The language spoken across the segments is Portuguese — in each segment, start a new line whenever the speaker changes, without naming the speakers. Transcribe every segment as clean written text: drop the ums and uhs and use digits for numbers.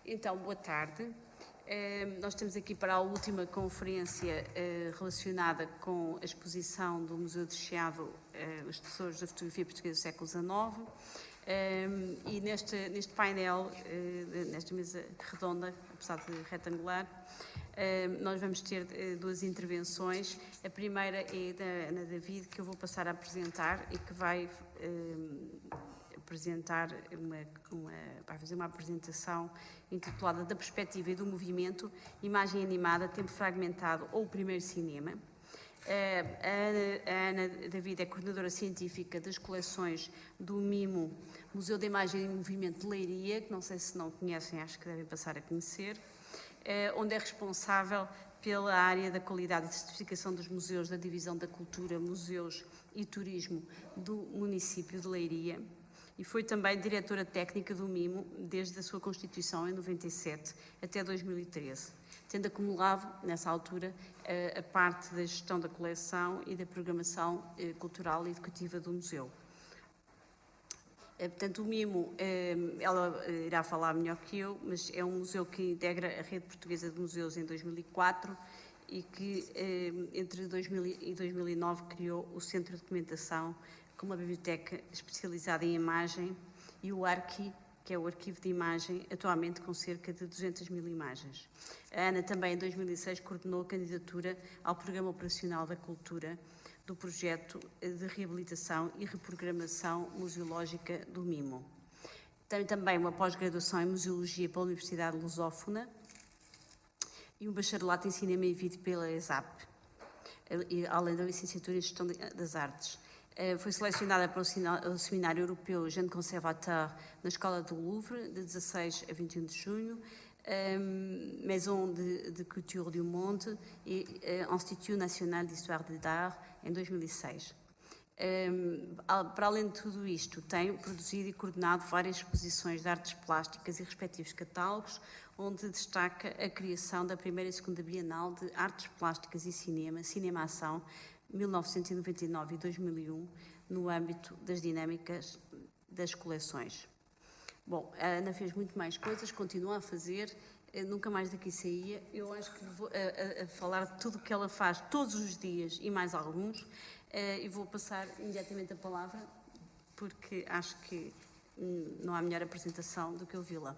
Então, boa tarde. Nós estamos aqui para a última conferência relacionada com a exposição do Museu de Chiado, Os Tesouros da Fotografia Portuguesa do século XIX. E neste painel, nesta mesa redonda, apesar de retangular, nós vamos ter duas intervenções. A primeira é da Ana David, que eu vou passar a apresentar e que vai vai fazer uma apresentação intitulada Da Perspectiva e do Movimento, Imagem Animada, Tempo Fragmentado ou o Primeiro Cinema. A Ana David é coordenadora científica das coleções do MIMO, Museu da Imagem e Movimento de Leiria, que não sei se não conhecem, acho que devem passar a conhecer, onde é responsável pela área da qualidade e certificação dos museus da Divisão da Cultura, Museus e Turismo do município de Leiria. E foi também diretora técnica do MIMO desde a sua constituição em 97 até 2013, tendo acumulado, nessa altura, a parte da gestão da coleção e da programação cultural e educativa do museu. Portanto, o MIMO, ela irá falar melhor que eu, mas é um museu que integra a Rede Portuguesa de Museus em 2004 e que, entre 2000 e 2009, criou o Centro de Documentação com uma biblioteca especializada em imagem e o ARQI, que é o Arquivo de Imagem, atualmente com cerca de 200 mil imagens. A Ana também, em 2006, coordenou a candidatura ao Programa Operacional da Cultura do projeto de reabilitação e reprogramação museológica do MIMO. Tem também uma pós-graduação em Museologia pela Universidade Lusófona e um bacharelato em Cinema e Vídeo pela ESAP, além da licenciatura em Gestão das Artes. Foi selecionada para o Seminário Europeu Jeune Conservateur na Escola do Louvre, de 16 a 21 de junho, Maison de Culture du Monde e Institut National d'Histoire de l'Art, em 2006. Para além de tudo isto, tem produzido e coordenado várias exposições de artes plásticas e respectivos catálogos, onde destaca a criação da primeira e segunda Bienal de Artes Plásticas e Cinema, Cinema-Ação, 1999 e 2001, no âmbito das dinâmicas das coleções. Bom, a Ana fez muito mais coisas, continua a fazer, nunca mais daqui saía. Eu acho que vou a falar de tudo o que ela faz todos os dias e mais alguns, e vou passar imediatamente a palavra, porque acho que não há melhor apresentação do que ouvi-la.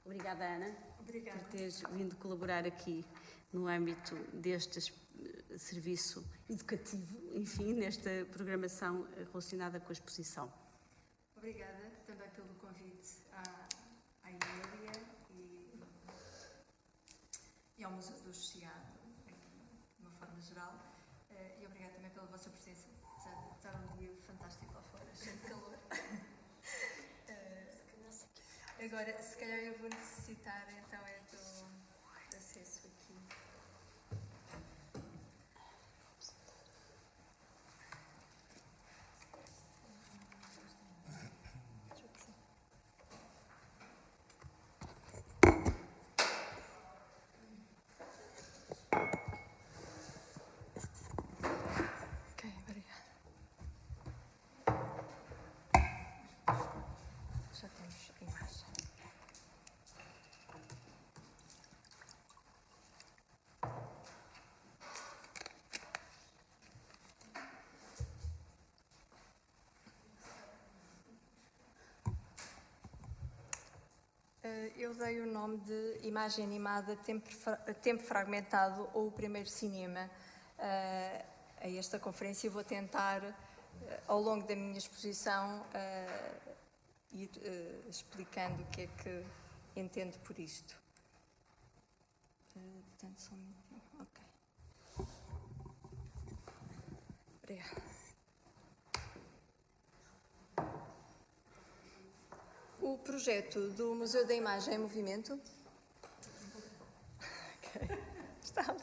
Obrigada, Ana.
Obrigada.
Por teres vindo colaborar aqui no âmbito deste serviço educativo, enfim, nesta programação relacionada com a exposição.
Obrigada também pelo convite à Inélia e ao Museu do Chiado, de uma forma geral, e obrigada também pela vossa presença. Está um dia fantástico lá fora, cheio de calor. Agora, se calhar eu vou necessitar então do acesso aqui. Eu dei o nome de Imagem Animada, Tempo Fragmentado ou o Primeiro Cinema a esta conferência. Vou tentar, ao longo da minha exposição, ir explicando o que é que entendo por isto. Portanto, só um minutinho. Ok. Obrigada. O projeto do Museu da Imagem em Movimento. Okay. Está ali.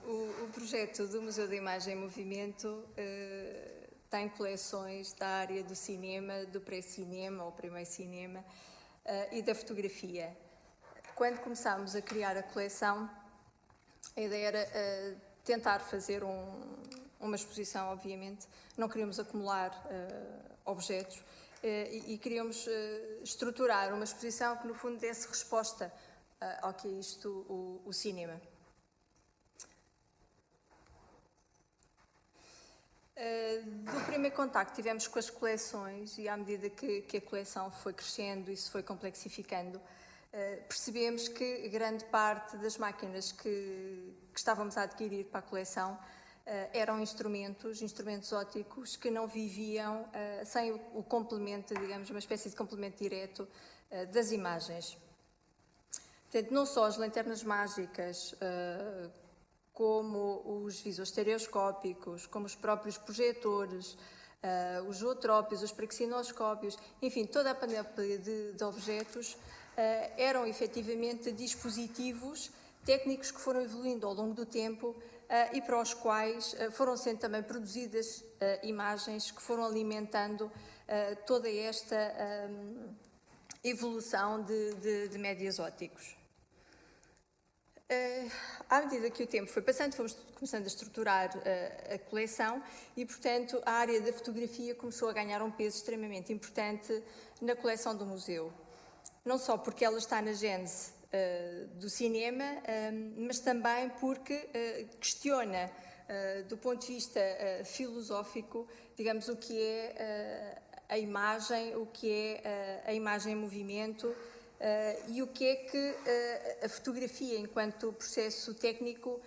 O projeto do Museu da Imagem em Movimento tem coleções da área do cinema, do pré-cinema ou primeiro cinema e da fotografia. Quando começámos a criar a coleção, a ideia era tentar fazer uma exposição, obviamente, não queríamos acumular objetos e queríamos estruturar uma exposição que, no fundo, desse resposta ao que é isto, o cinema. Do primeiro contacto que tivemos com as coleções e à medida que a coleção foi crescendo e se foi complexificando, percebemos que grande parte das máquinas que estávamos a adquirir para a coleção eram instrumentos ópticos que não viviam sem o complemento, digamos, uma espécie de complemento direto das imagens. Portanto, não só as lanternas mágicas, como os visores estereoscópicos, como os próprios projetores, os zootrópios, os praxinoscópios, enfim, toda a panóplia de objetos eram efetivamente dispositivos técnicos que foram evoluindo ao longo do tempo e para os quais foram sendo também produzidas imagens que foram alimentando toda esta evolução de médias ópticos. À medida que o tempo foi passando, fomos começando a estruturar a coleção e, portanto, a área da fotografia começou a ganhar um peso extremamente importante na coleção do museu. Não só porque ela está na gênese do cinema, mas também porque questiona, do ponto de vista filosófico, digamos, o que é a imagem, o que é a imagem em movimento, e o que é que a fotografia, enquanto processo técnico,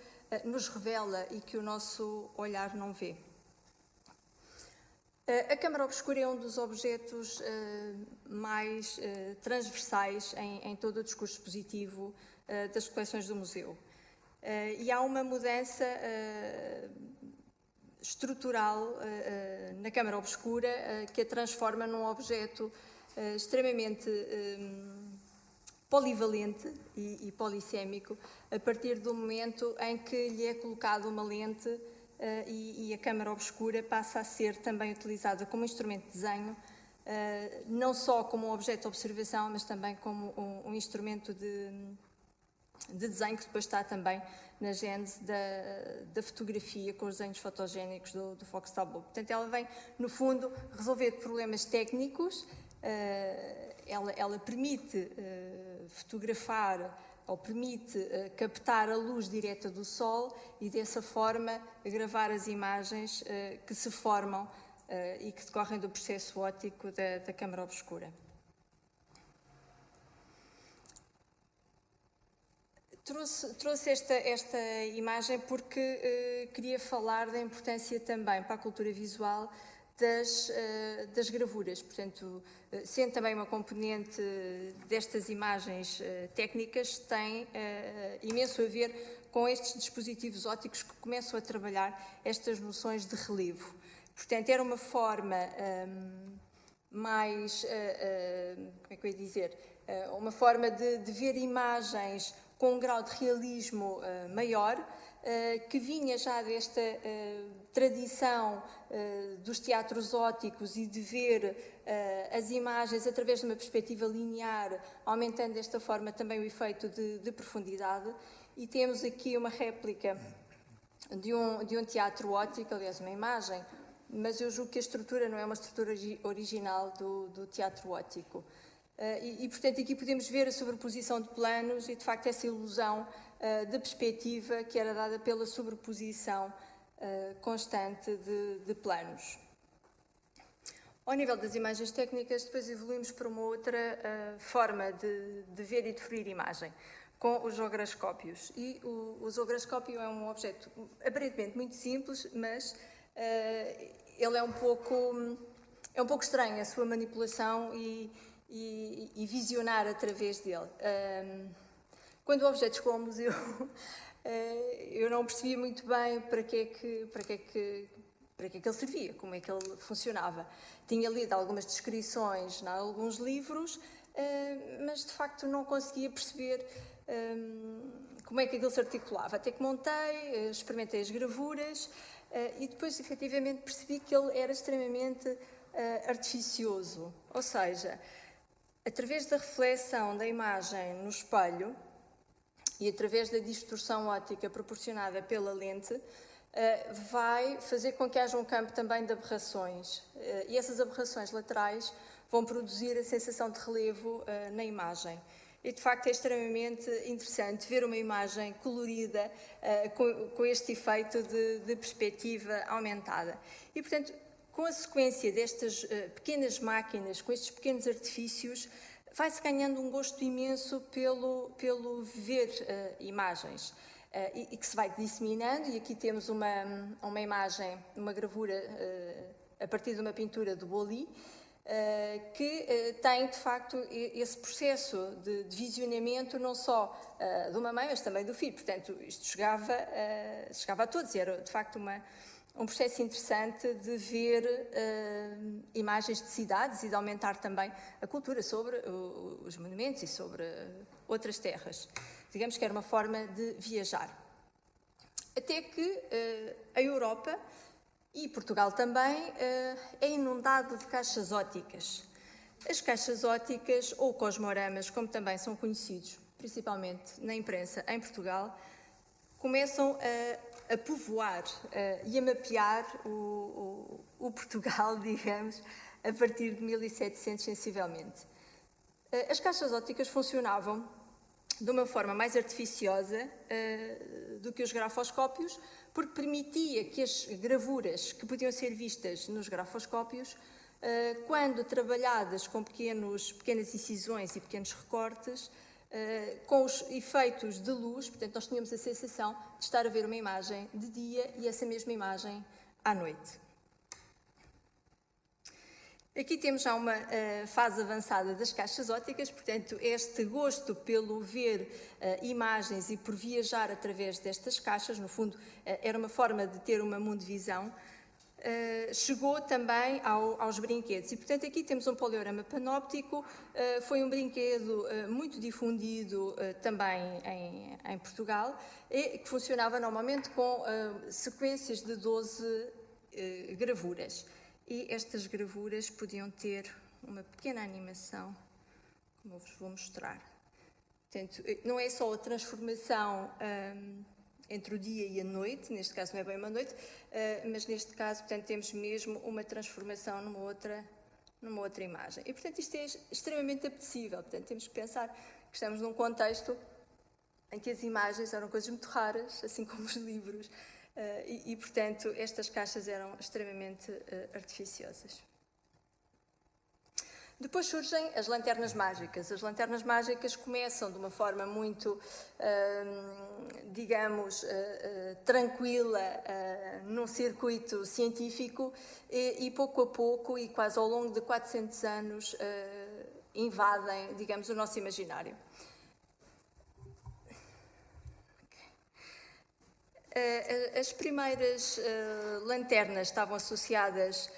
nos revela e que o nosso olhar não vê. A câmara obscura é um dos objetos mais transversais em todo o discurso expositivo das coleções do museu. E há uma mudança estrutural na câmara obscura que a transforma num objeto extremamente polivalente e polissémico, a partir do momento em que lhe é colocada uma lente e a câmara obscura passa a ser também utilizada como instrumento de desenho, não só como um objeto de observação, mas também como um instrumento de desenho que depois está também na gênese da fotografia com os desenhos fotogénicos do Fox Tableau. Portanto, ela vem, no fundo, resolver problemas técnicos. Ela permite fotografar ou permite captar a luz direta do sol e, dessa forma, gravar as imagens que se formam e que decorrem do processo óptico da câmara obscura. Trouxe esta imagem porque queria falar da importância também para a cultura visual das gravuras, portanto, sendo também uma componente destas imagens técnicas, tem imenso a ver com estes dispositivos ópticos que começam a trabalhar estas noções de relevo. Portanto, era uma forma mais, como é que eu ia dizer, uma forma de ver imagens com um grau de realismo maior, que vinha já desta tradição dos teatros ópticos e de ver as imagens através de uma perspectiva linear, aumentando desta forma também o efeito de profundidade. E temos aqui uma réplica de um teatro óptico, aliás, uma imagem, mas eu julgo que a estrutura não é uma estrutura original do teatro óptico. Portanto, aqui podemos ver a sobreposição de planos e, de facto, essa ilusão de perspectiva que era dada pela sobreposição constante de planos. Ao nível das imagens técnicas, depois evoluímos para uma outra forma de ver e de ferir imagem, com os ogroscópios. E o ogroscópio é um objeto aparentemente muito simples, mas ele é um pouco estranho a sua manipulação e visionar através dele. Quando o objeto chegou ao museu, eu não percebia muito bem para que é que ele servia, como é que ele funcionava. Tinha lido algumas descrições em alguns livros, mas de facto não conseguia perceber como é que aquilo se articulava. Até que montei, experimentei as gravuras e depois efetivamente percebi que ele era extremamente artificioso. Ou seja, através da reflexão da imagem no espelho e através da distorção óptica proporcionada pela lente, vai fazer com que haja um campo também de aberrações. E essas aberrações laterais vão produzir a sensação de relevo na imagem. E, de facto, é extremamente interessante ver uma imagem colorida com este efeito de perspectiva aumentada. E, portanto, com a sequência destas pequenas máquinas, com estes pequenos artifícios, vai-se ganhando um gosto imenso pelo ver imagens. E que se vai disseminando, e aqui temos uma imagem, uma gravura a partir de uma pintura do Boly, que tem, de facto, esse processo de visionamento não só de uma mãe, mas também do filho. Portanto, isto chegava a todos, e era, de facto, um processo interessante de ver imagens de cidades e de aumentar também a cultura sobre os monumentos e sobre outras terras. Digamos que era uma forma de viajar. Até que a Europa, e Portugal também, é inundado de caixas ópticas. As caixas ópticas, ou cosmoramas, como também são conhecidos, principalmente na imprensa em Portugal, começam a povoar e a mapear o Portugal, digamos, a partir de 1700, sensivelmente. As caixas ópticas funcionavam de uma forma mais artificiosa do que os grafoscópios, porque permitia que as gravuras que podiam ser vistas nos grafoscópios, quando trabalhadas com pequenas incisões e pequenos recortes, com os efeitos de luz, portanto, nós tínhamos a sensação de estar a ver uma imagem de dia e essa mesma imagem à noite. Aqui temos já uma fase avançada das caixas ópticas, portanto, este gosto pelo ver imagens e por viajar através destas caixas, no fundo, era uma forma de ter uma mundovisão, chegou também aos brinquedos. E, portanto, aqui temos um poliorama panóptico, foi um brinquedo muito difundido também em Portugal, e que funcionava normalmente com sequências de 12 gravuras. E estas gravuras podiam ter uma pequena animação, como eu vos vou mostrar. Portanto, não é só a transformação entre o dia e a noite, neste caso não é bem uma noite, mas neste caso, portanto, temos mesmo uma transformação numa outra imagem. E, portanto, isto é extremamente apetecível. Portanto, temos que pensar que estamos num contexto em que as imagens eram coisas muito raras, assim como os livros, e, portanto, estas caixas eram extremamente artificiosas. Depois surgem as lanternas mágicas. As lanternas mágicas começam de uma forma muito, digamos, tranquila, num circuito científico, e pouco a pouco, e quase ao longo de 400 anos, invadem, digamos, o nosso imaginário. As primeiras lanternas estavam associadas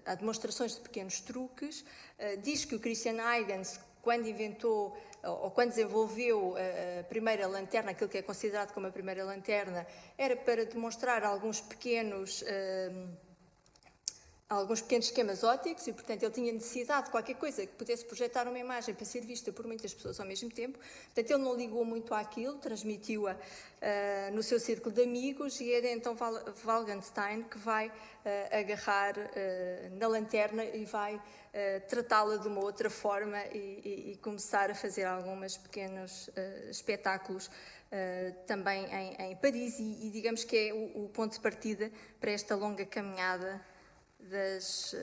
a demonstrações de pequenos truques. Diz que o Christian Huygens, quando inventou ou quando desenvolveu a primeira lanterna, aquilo que é considerado como a primeira lanterna, era para demonstrar alguns pequenos esquemas ópticos e, portanto, ele tinha necessidade de qualquer coisa que pudesse projetar uma imagem para ser vista por muitas pessoas ao mesmo tempo. Portanto, ele não ligou muito àquilo, transmitiu-a no seu círculo de amigos, e é então Wallenstein que vai agarrar na lanterna e vai tratá-la de uma outra forma e começar a fazer alguns pequenos espetáculos também em Paris, e digamos que é o ponto de partida para esta longa caminhada das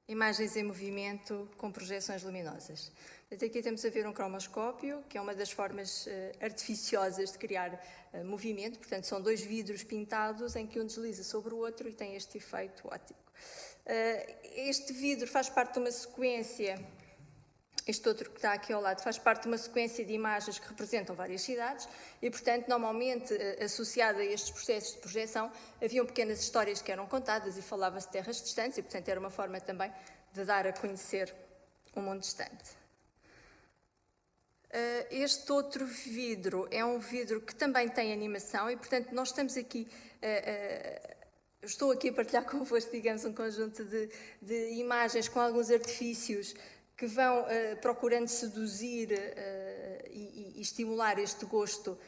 imagens em movimento com projeções luminosas. Aqui temos a ver um cromoscópio, que é uma das formas artificiosas de criar movimento. Portanto, são dois vidros pintados em que um desliza sobre o outro e tem este efeito óptico. Este vidro faz parte de uma sequência, este outro que está aqui ao lado, faz parte de uma sequência de imagens que representam várias cidades e, portanto, normalmente associada a estes processos de projeção, haviam pequenas histórias que eram contadas e falava-se de terras distantes e, portanto, era uma forma também de dar a conhecer um mundo distante. Este outro vidro é um vidro que também tem animação e, portanto, nós estamos aqui... estou aqui a partilhar convosco, digamos, um conjunto de imagens com alguns artifícios que vão procurando seduzir estimular este gosto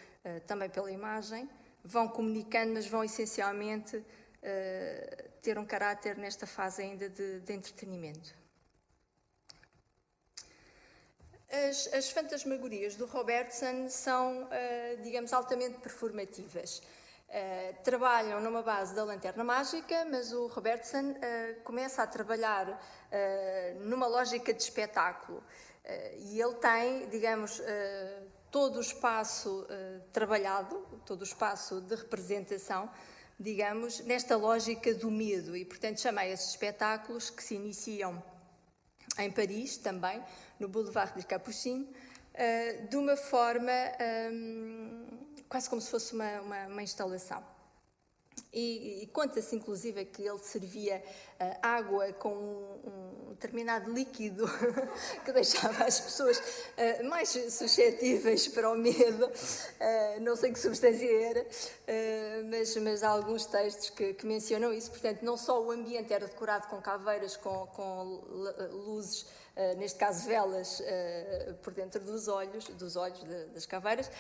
também pela imagem, vão comunicando, mas vão essencialmente ter um caráter nesta fase ainda de entretenimento. As fantasmagorias do Robertson são, digamos, altamente performativas. Trabalham numa base da lanterna mágica, mas o Robertson começa a trabalhar numa lógica de espetáculo. E ele tem, digamos, todo o espaço trabalhado, todo o espaço de representação, digamos, nesta lógica do medo. E, portanto, chama a esses espetáculos que se iniciam em Paris, também, no Boulevard des Capucines, de uma forma quase como se fosse uma instalação. E conta-se, inclusive, que ele servia água com um determinado líquido que deixava as pessoas mais suscetíveis para o medo. Não sei que substância era, mas há alguns textos que mencionam isso. Portanto, não só o ambiente era decorado com caveiras, com luzes, neste caso velas, por dentro dos olhos das caveiras,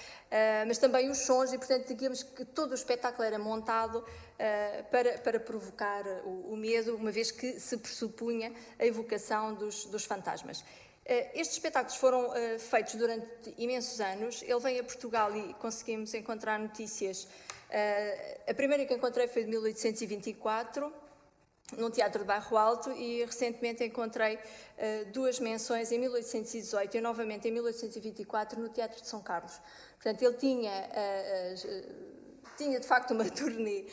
mas também os sons, e portanto digamos que todo o espetáculo era montado para provocar o medo, uma vez que se pressupunha a evocação dos fantasmas. Estes espetáculos foram feitos durante imensos anos. Ele vem a Portugal e conseguimos encontrar notícias. A primeira que encontrei foi de 1824, num teatro de Bairro Alto, e recentemente encontrei duas menções em 1818 e novamente em 1824 no Teatro de São Carlos. Portanto, ele tinha de facto uma turnê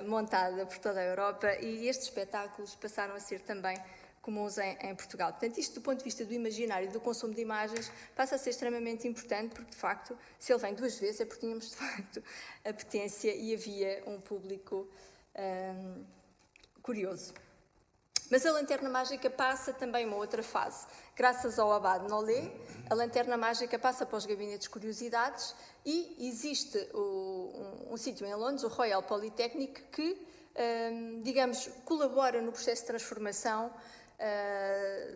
montada por toda a Europa, e estes espetáculos passaram a ser também comuns em Portugal. Portanto, isto do ponto de vista do imaginário e do consumo de imagens passa a ser extremamente importante, porque de facto, se ele vem duas vezes é porque tínhamos de facto apetência e havia um público curioso. Mas a lanterna mágica passa também uma outra fase. Graças ao Abade Nollet, a lanterna mágica passa para os gabinetes de curiosidades, e existe um sítio em Londres, o Royal Polytechnic, que, digamos, colabora no processo de transformação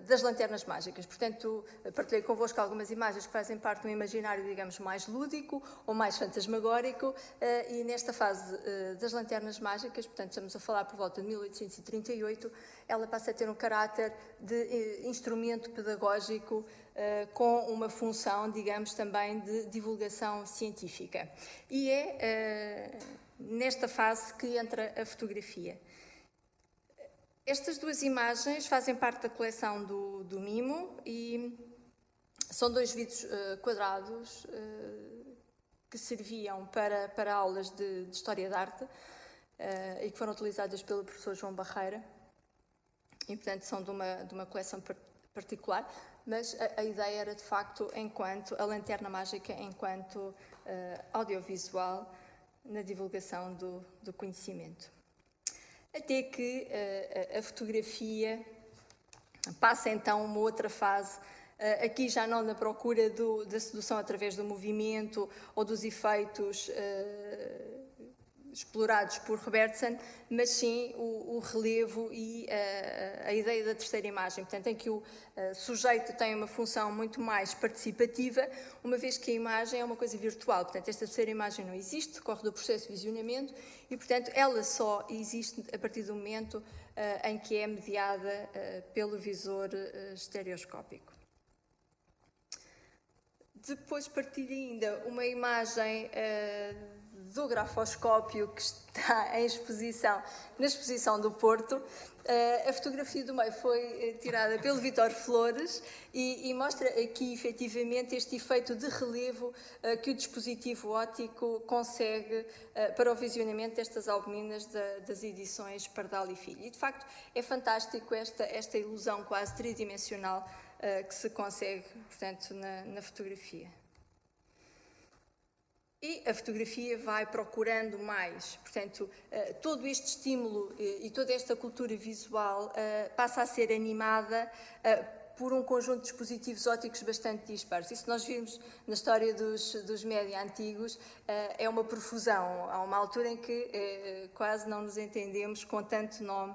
das lanternas mágicas. Portanto, partilhei convosco algumas imagens que fazem parte de um imaginário, digamos, mais lúdico ou mais fantasmagórico, e nesta fase das lanternas mágicas, portanto, estamos a falar por volta de 1838, ela passa a ter um caráter de instrumento pedagógico com uma função, digamos, também de divulgação científica. E é nesta fase que entra a fotografia. Estas duas imagens fazem parte da coleção do Mimo e são dois vidros quadrados que serviam para aulas de História da Arte e que foram utilizadas pelo professor João Barreira, e portanto são de uma coleção particular, mas a ideia era de facto enquanto a lanterna mágica enquanto audiovisual na divulgação do conhecimento. Até que a fotografia passa então uma outra fase, aqui já não na procura da sedução através do movimento ou dos efeitos explorados por Robertson, mas sim o relevo e a ideia da terceira imagem, portanto, em que o sujeito tem uma função muito mais participativa, uma vez que a imagem é uma coisa virtual. Portanto, esta terceira imagem não existe, decorre do processo de visionamento e, portanto, ela só existe a partir do momento em que é mediada pelo visor estereoscópico. Depois partilho ainda uma imagem do grafoscópio que está em exposição, na exposição do Porto. A fotografia do meio foi tirada pelo Vítor Flores e mostra aqui, efetivamente, este efeito de relevo que o dispositivo óptico consegue para o visionamento destas albuminas das edições Pardal e Filho. E, de facto, é fantástico esta ilusão quase tridimensional que se consegue, portanto, na fotografia. E a fotografia vai procurando mais, portanto, todo este estímulo e toda esta cultura visual passa a ser animada por um conjunto de dispositivos ópticos bastante dispersos. E se nós virmos na história dos média antigos, é uma profusão. Há uma altura em que quase não nos entendemos com tanto nome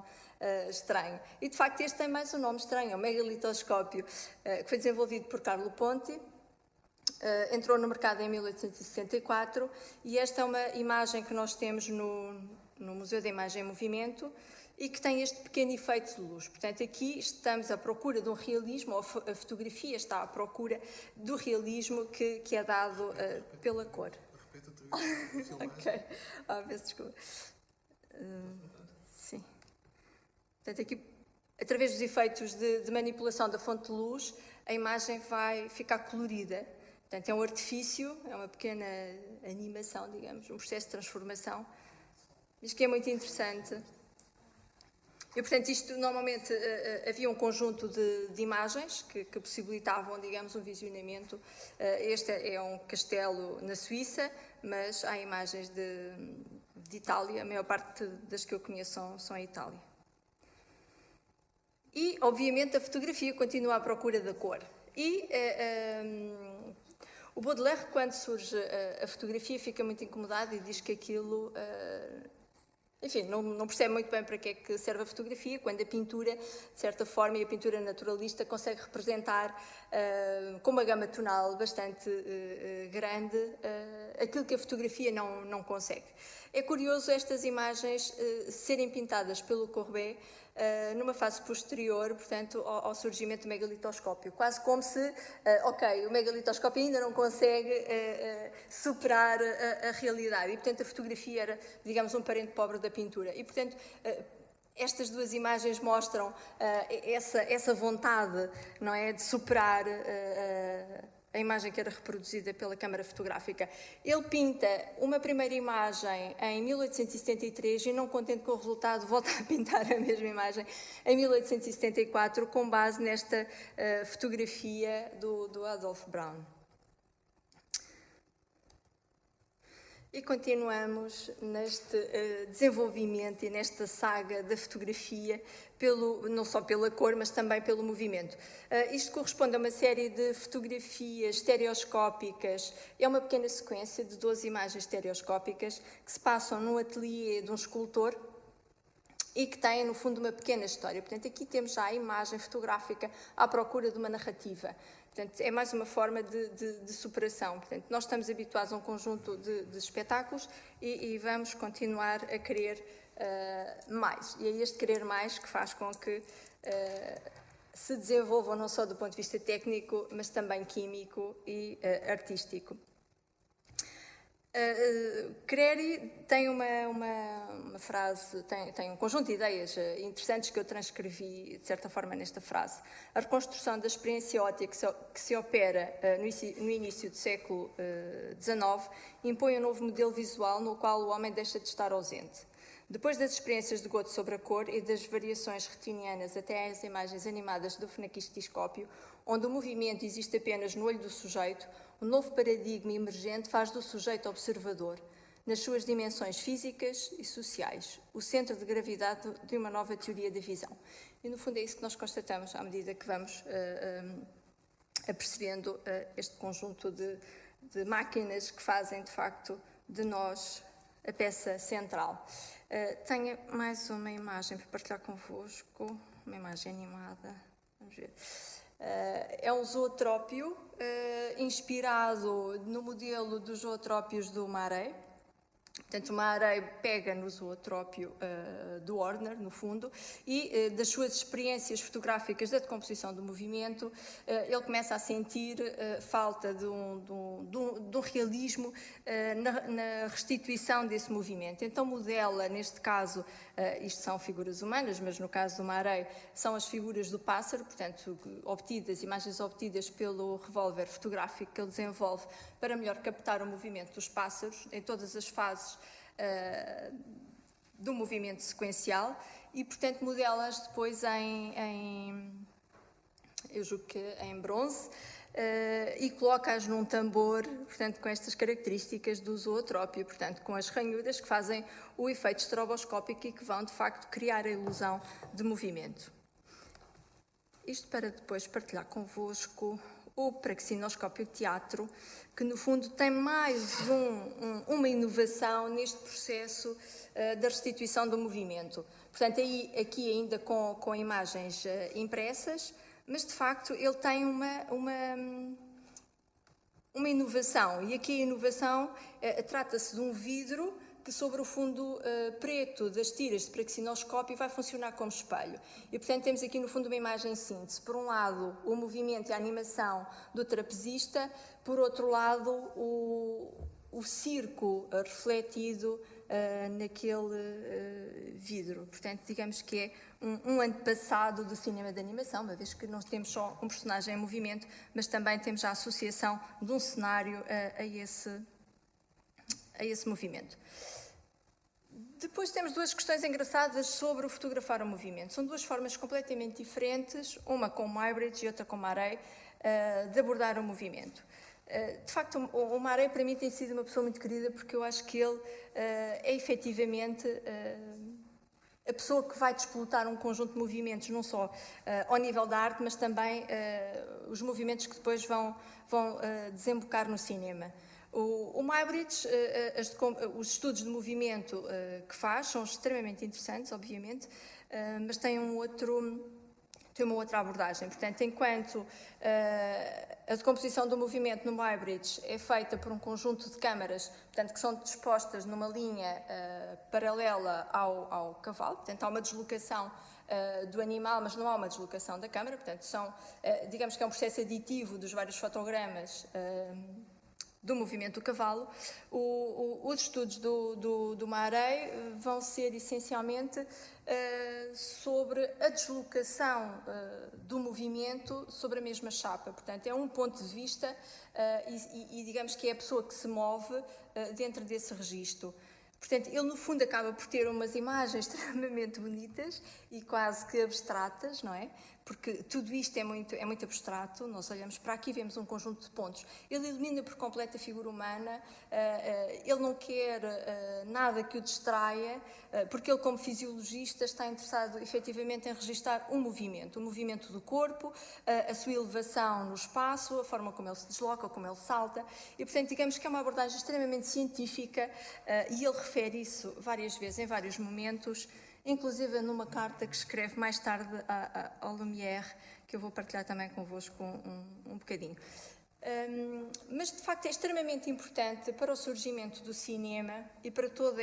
estranho. E, de facto, este tem mais um nome estranho, é o megalitoscópio, que foi desenvolvido por Carlo Ponti, entrou no mercado em 1864 e esta é uma imagem que nós temos no Museu da Imagem em Movimento e que tem este pequeno efeito de luz. Portanto, aqui estamos à procura de um realismo, ou a fotografia está à procura do realismo que é dado pela cor. Ok. Peço desculpa. Sim. Portanto, aqui, através dos efeitos de manipulação da fonte de luz, a imagem vai ficar colorida. Portanto, é um artifício, é uma pequena animação, digamos, um processo de transformação, mas que é muito interessante. E, portanto, isto normalmente havia um conjunto de imagens que possibilitavam, digamos, um visionamento. Este é um castelo na Suíça, mas há imagens de Itália, a maior parte das que eu conheço são em Itália. E, obviamente, a fotografia continua à procura da cor. E o Baudelaire, quando surge a fotografia, fica muito incomodado e diz que aquilo... Enfim, não percebe muito bem para que é que serve a fotografia, quando a pintura, de certa forma, e a pintura naturalista consegue representar com uma gama tonal bastante grande aquilo que a fotografia não consegue. É curioso estas imagens serem pintadas pelo Courbet numa fase posterior, portanto, ao surgimento do megalitoscópio. Quase como se, o megalitoscópio ainda não consegue superar a realidade. E, portanto, a fotografia era, digamos, um parente pobre da pintura. E, portanto, estas duas imagens mostram essa vontade, não é, de superar a imagem que era reproduzida pela câmara fotográfica. Ele pinta uma primeira imagem em 1873 e, não contente com o resultado, volta a pintar a mesma imagem em 1874, com base nesta fotografia do Adolf Braun. E continuamos neste desenvolvimento e nesta saga da fotografia, não só pela cor, mas também pelo movimento. Isto corresponde a uma série de fotografias estereoscópicas. É uma pequena sequência de 12 imagens estereoscópicas que se passam num ateliê de um escultor e que têm, no fundo, uma pequena história. Portanto, aqui temos já a imagem fotográfica à procura de uma narrativa. Portanto, é mais uma forma de superação. Portanto, nós estamos habituados a um conjunto de espetáculos e vamos continuar a querer mais. E é este querer mais que faz com que se desenvolvam não só do ponto de vista técnico, mas também químico e artístico. Creri tem uma frase, tem um conjunto de ideias interessantes que eu transcrevi, de certa forma, nesta frase. A reconstrução da experiência óptica que se opera no início do século XIX impõe um novo modelo visual no qual o homem deixa de estar ausente. Depois das experiências de Goethe sobre a cor e das variações retinianas até às imagens animadas do fenakistoscópio, onde o movimento existe apenas no olho do sujeito, o novo paradigma emergente faz do sujeito observador, nas suas dimensões físicas e sociais, o centro de gravidade de uma nova teoria da visão. E, no fundo, é isso que nós constatamos à medida que vamos apercebendo este conjunto de máquinas que fazem, de facto, de nós a peça central. Tenho mais uma imagem para partilhar convosco, uma imagem animada. Vamos ver. É um zootrópio inspirado no modelo dos zootrópios do Marey. Portanto, o Marey pega no zootrópio do Horner, no fundo, e das suas experiências fotográficas da decomposição do movimento, ele começa a sentir falta de um realismo na restituição desse movimento. Então modela, neste caso, isto são figuras humanas, mas no caso do Marey são as figuras do pássaro, portanto, imagens obtidas pelo revólver fotográfico que ele desenvolve para melhor captar o movimento dos pássaros em todas as fases do movimento sequencial e, portanto, modela-as depois eu julgo que em bronze, e coloca-as num tambor, portanto, com estas características do zootrópio, portanto, com as ranhuras que fazem o efeito estroboscópico e que vão, de facto, criar a ilusão de movimento. Isto para depois partilhar convosco o praxinoscópio teatro, que no fundo tem mais uma inovação neste processo da restituição do movimento. Portanto, aqui ainda com imagens impressas, mas de facto ele tem um uma inovação, e aqui a inovação trata-se de um vidro que sobre o fundo preto das tiras de praxinoscópio vai funcionar como espelho. E, portanto, temos aqui, no fundo, uma imagem síntese. Por um lado, o movimento e a animação do trapezista, por outro lado, o circo refletido naquele vidro. Portanto, digamos que é um antepassado do cinema de animação, uma vez que não temos só um personagem em movimento, mas também temos a associação de um cenário a esse movimento. Depois temos duas questões engraçadas sobre o fotografar o movimento. São duas formas completamente diferentes, uma com o Muybridge e outra com o Marey, de abordar o movimento. De facto, o Marey para mim tem sido uma pessoa muito querida, porque eu acho que ele é efetivamente a pessoa que vai desplotar um conjunto de movimentos, não só ao nível da arte, mas também os movimentos que depois vão desembocar no cinema. O Muybridge, os estudos de movimento que faz são extremamente interessantes, obviamente, mas tem uma outra abordagem. Portanto, enquanto a decomposição do movimento no Muybridge é feita por um conjunto de câmaras, portanto, que são dispostas numa linha paralela ao cavalo, portanto, há uma deslocação do animal, mas não há uma deslocação da câmara, portanto, digamos que é um processo aditivo dos vários fotogramas do movimento do cavalo. Os estudos do Marey vão ser essencialmente sobre a deslocação do movimento sobre a mesma chapa. Portanto, é um ponto de vista e digamos que é a pessoa que se move dentro desse registro. Portanto, ele no fundo acaba por ter umas imagens extremamente bonitas e quase que abstratas, não é? Porque tudo isto é muito abstrato, nós olhamos para aqui e vemos um conjunto de pontos. Ele elimina por completo a figura humana, ele não quer nada que o distraia, porque ele, como fisiologista, está interessado efetivamente em registrar o movimento do corpo, a sua elevação no espaço, a forma como ele se desloca, como ele salta, e portanto digamos que é uma abordagem extremamente científica, e ele refere isso várias vezes, em vários momentos, inclusive numa carta que escreve mais tarde ao Lumière, que eu vou partilhar também convosco um bocadinho. Mas, de facto, é extremamente importante para o surgimento do cinema e para toda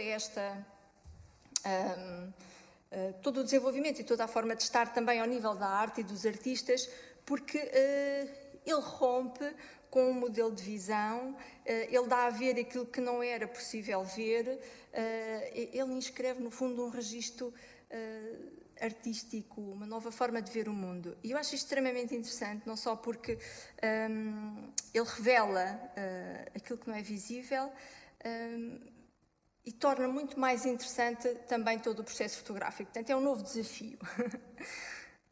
todo o desenvolvimento e toda a forma de estar também ao nível da arte e dos artistas, porque ele rompe com um modelo de visão, ele dá a ver aquilo que não era possível ver, ele inscreve, no fundo, um registro artístico, uma nova forma de ver o mundo. E eu acho isto extremamente interessante, não só porque ele revela aquilo que não é visível, e torna muito mais interessante também todo o processo fotográfico. Portanto, é um novo desafio,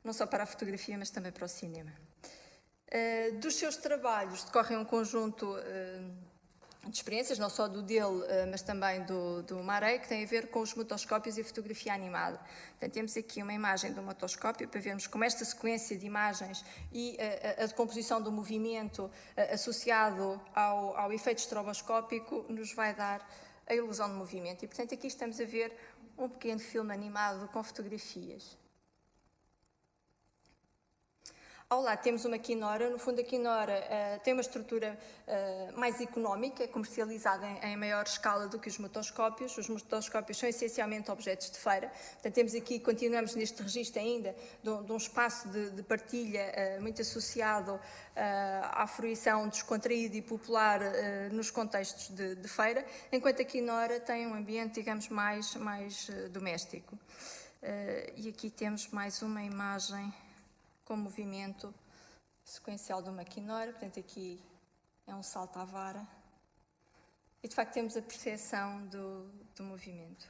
não só para a fotografia, mas também para o cinema. Dos seus trabalhos decorrem um conjunto de experiências, não só do dele, mas também do Marey, que tem a ver com os motoscópios e a fotografia animada. Portanto, temos aqui uma imagem do motoscópio para vermos como esta sequência de imagens e a decomposição do movimento associado ao efeito estroboscópico nos vai dar a ilusão de movimento. E, portanto, aqui estamos a ver um pequeno filme animado com fotografias. Ao lado temos uma quinora. No fundo, a quinora tem uma estrutura mais económica, é comercializada em maior escala do que os motoscópios. Os motoscópios são essencialmente objetos de feira. Portanto, temos aqui, continuamos neste registro ainda, de um espaço de partilha muito associado à fruição descontraída e popular nos contextos de feira, enquanto a quinora tem um ambiente, digamos, mais doméstico. E aqui temos mais uma imagem com movimento sequencial de uma quinora. Portanto, aqui é um salto à vara. E, de facto, temos a percepção do movimento.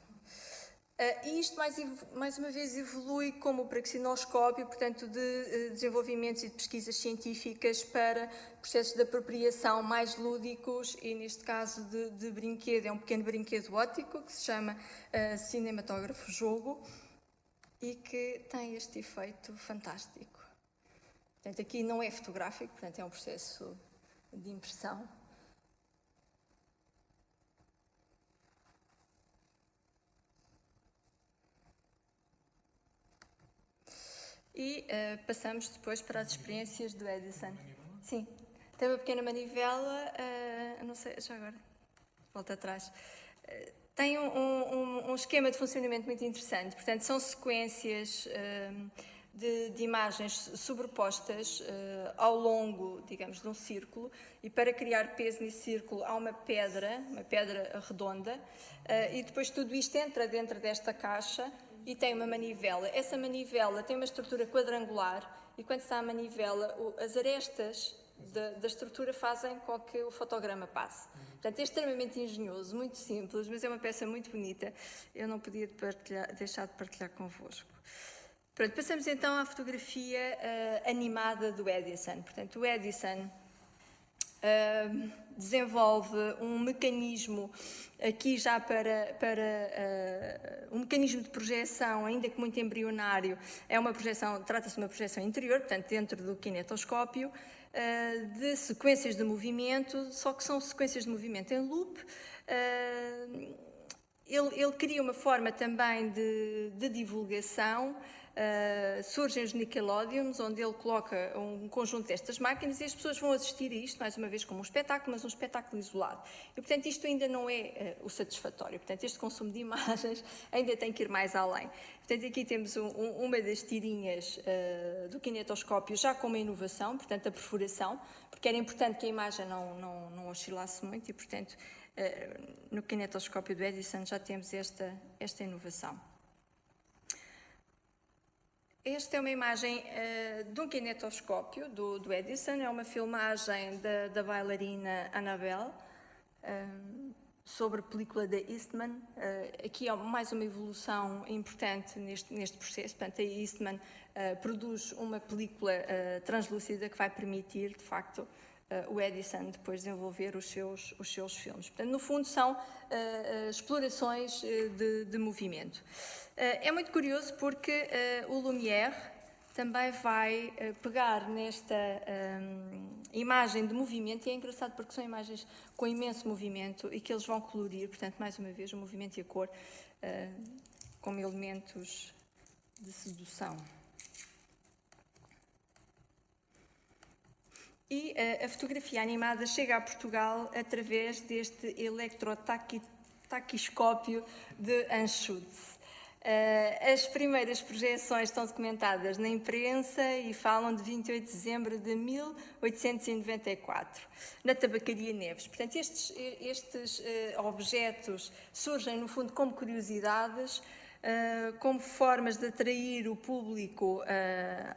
E isto, mais uma vez, evolui como o praxinoscópio, portanto, de desenvolvimentos e de pesquisas científicas para processos de apropriação mais lúdicos e, neste caso, de brinquedo. É um pequeno brinquedo óptico que se chama cinematógrafo-jogo e que tem este efeito fantástico. Portanto, aqui não é fotográfico, portanto, é um processo de impressão. E passamos depois para as experiências do Edison. Sim, tem uma pequena manivela, não sei, já agora, volta atrás. Tem um esquema de funcionamento muito interessante, portanto, são sequências de imagens sobrepostas ao longo, digamos, de um círculo, e para criar peso nesse círculo há uma pedra redonda, e depois tudo isto entra dentro desta caixa e tem uma manivela. Essa manivela tem uma estrutura quadrangular e quando está a manivela, as arestas da estrutura fazem com que o fotograma passe. Portanto, é extremamente engenhoso, muito simples, mas é uma peça muito bonita. Eu não podia deixar de partilhar convosco. Pronto, passamos então à fotografia animada do Edison. Portanto, o Edison desenvolve um mecanismo aqui já para um mecanismo de projeção, ainda que muito embrionário, trata-se de uma projeção interior, portanto, dentro do kinetoscópio, de sequências de movimento, só que são sequências de movimento em loop. Ele cria uma forma também de divulgação. Surgem os Nickelodeons, onde ele coloca um conjunto destas máquinas e as pessoas vão assistir a isto, mais uma vez, como um espetáculo, mas um espetáculo isolado. E, portanto, isto ainda não é o satisfatório. Portanto, este consumo de imagens ainda tem que ir mais além. Portanto, aqui temos uma das tirinhas do kinetoscópio já com uma inovação, portanto, a perfuração, porque era importante que a imagem não oscilasse muito e, portanto, no kinetoscópio do Edison já temos esta inovação. Esta é uma imagem de um kinetoscópio do Edison, é uma filmagem da bailarina Annabelle, sobre a película da Eastman. Aqui há mais uma evolução importante neste processo. Portanto, a Eastman produz uma película translúcida que vai permitir, de facto, o Edison depois desenvolver os seus filmes. Portanto, no fundo, são explorações de movimento. É muito curioso porque o Lumière também vai pegar nesta imagem de movimento, e é engraçado porque são imagens com imenso movimento e que eles vão colorir, portanto, mais uma vez, o movimento e a cor como elementos de sedução. E a fotografia animada chega a Portugal através deste eletrotaquiscópio de Anschutz. As primeiras projeções estão documentadas na imprensa e falam de 28 de dezembro de 1894, na Tabacaria Neves. Portanto, estes objetos surgem, no fundo, como curiosidades, como formas de atrair o público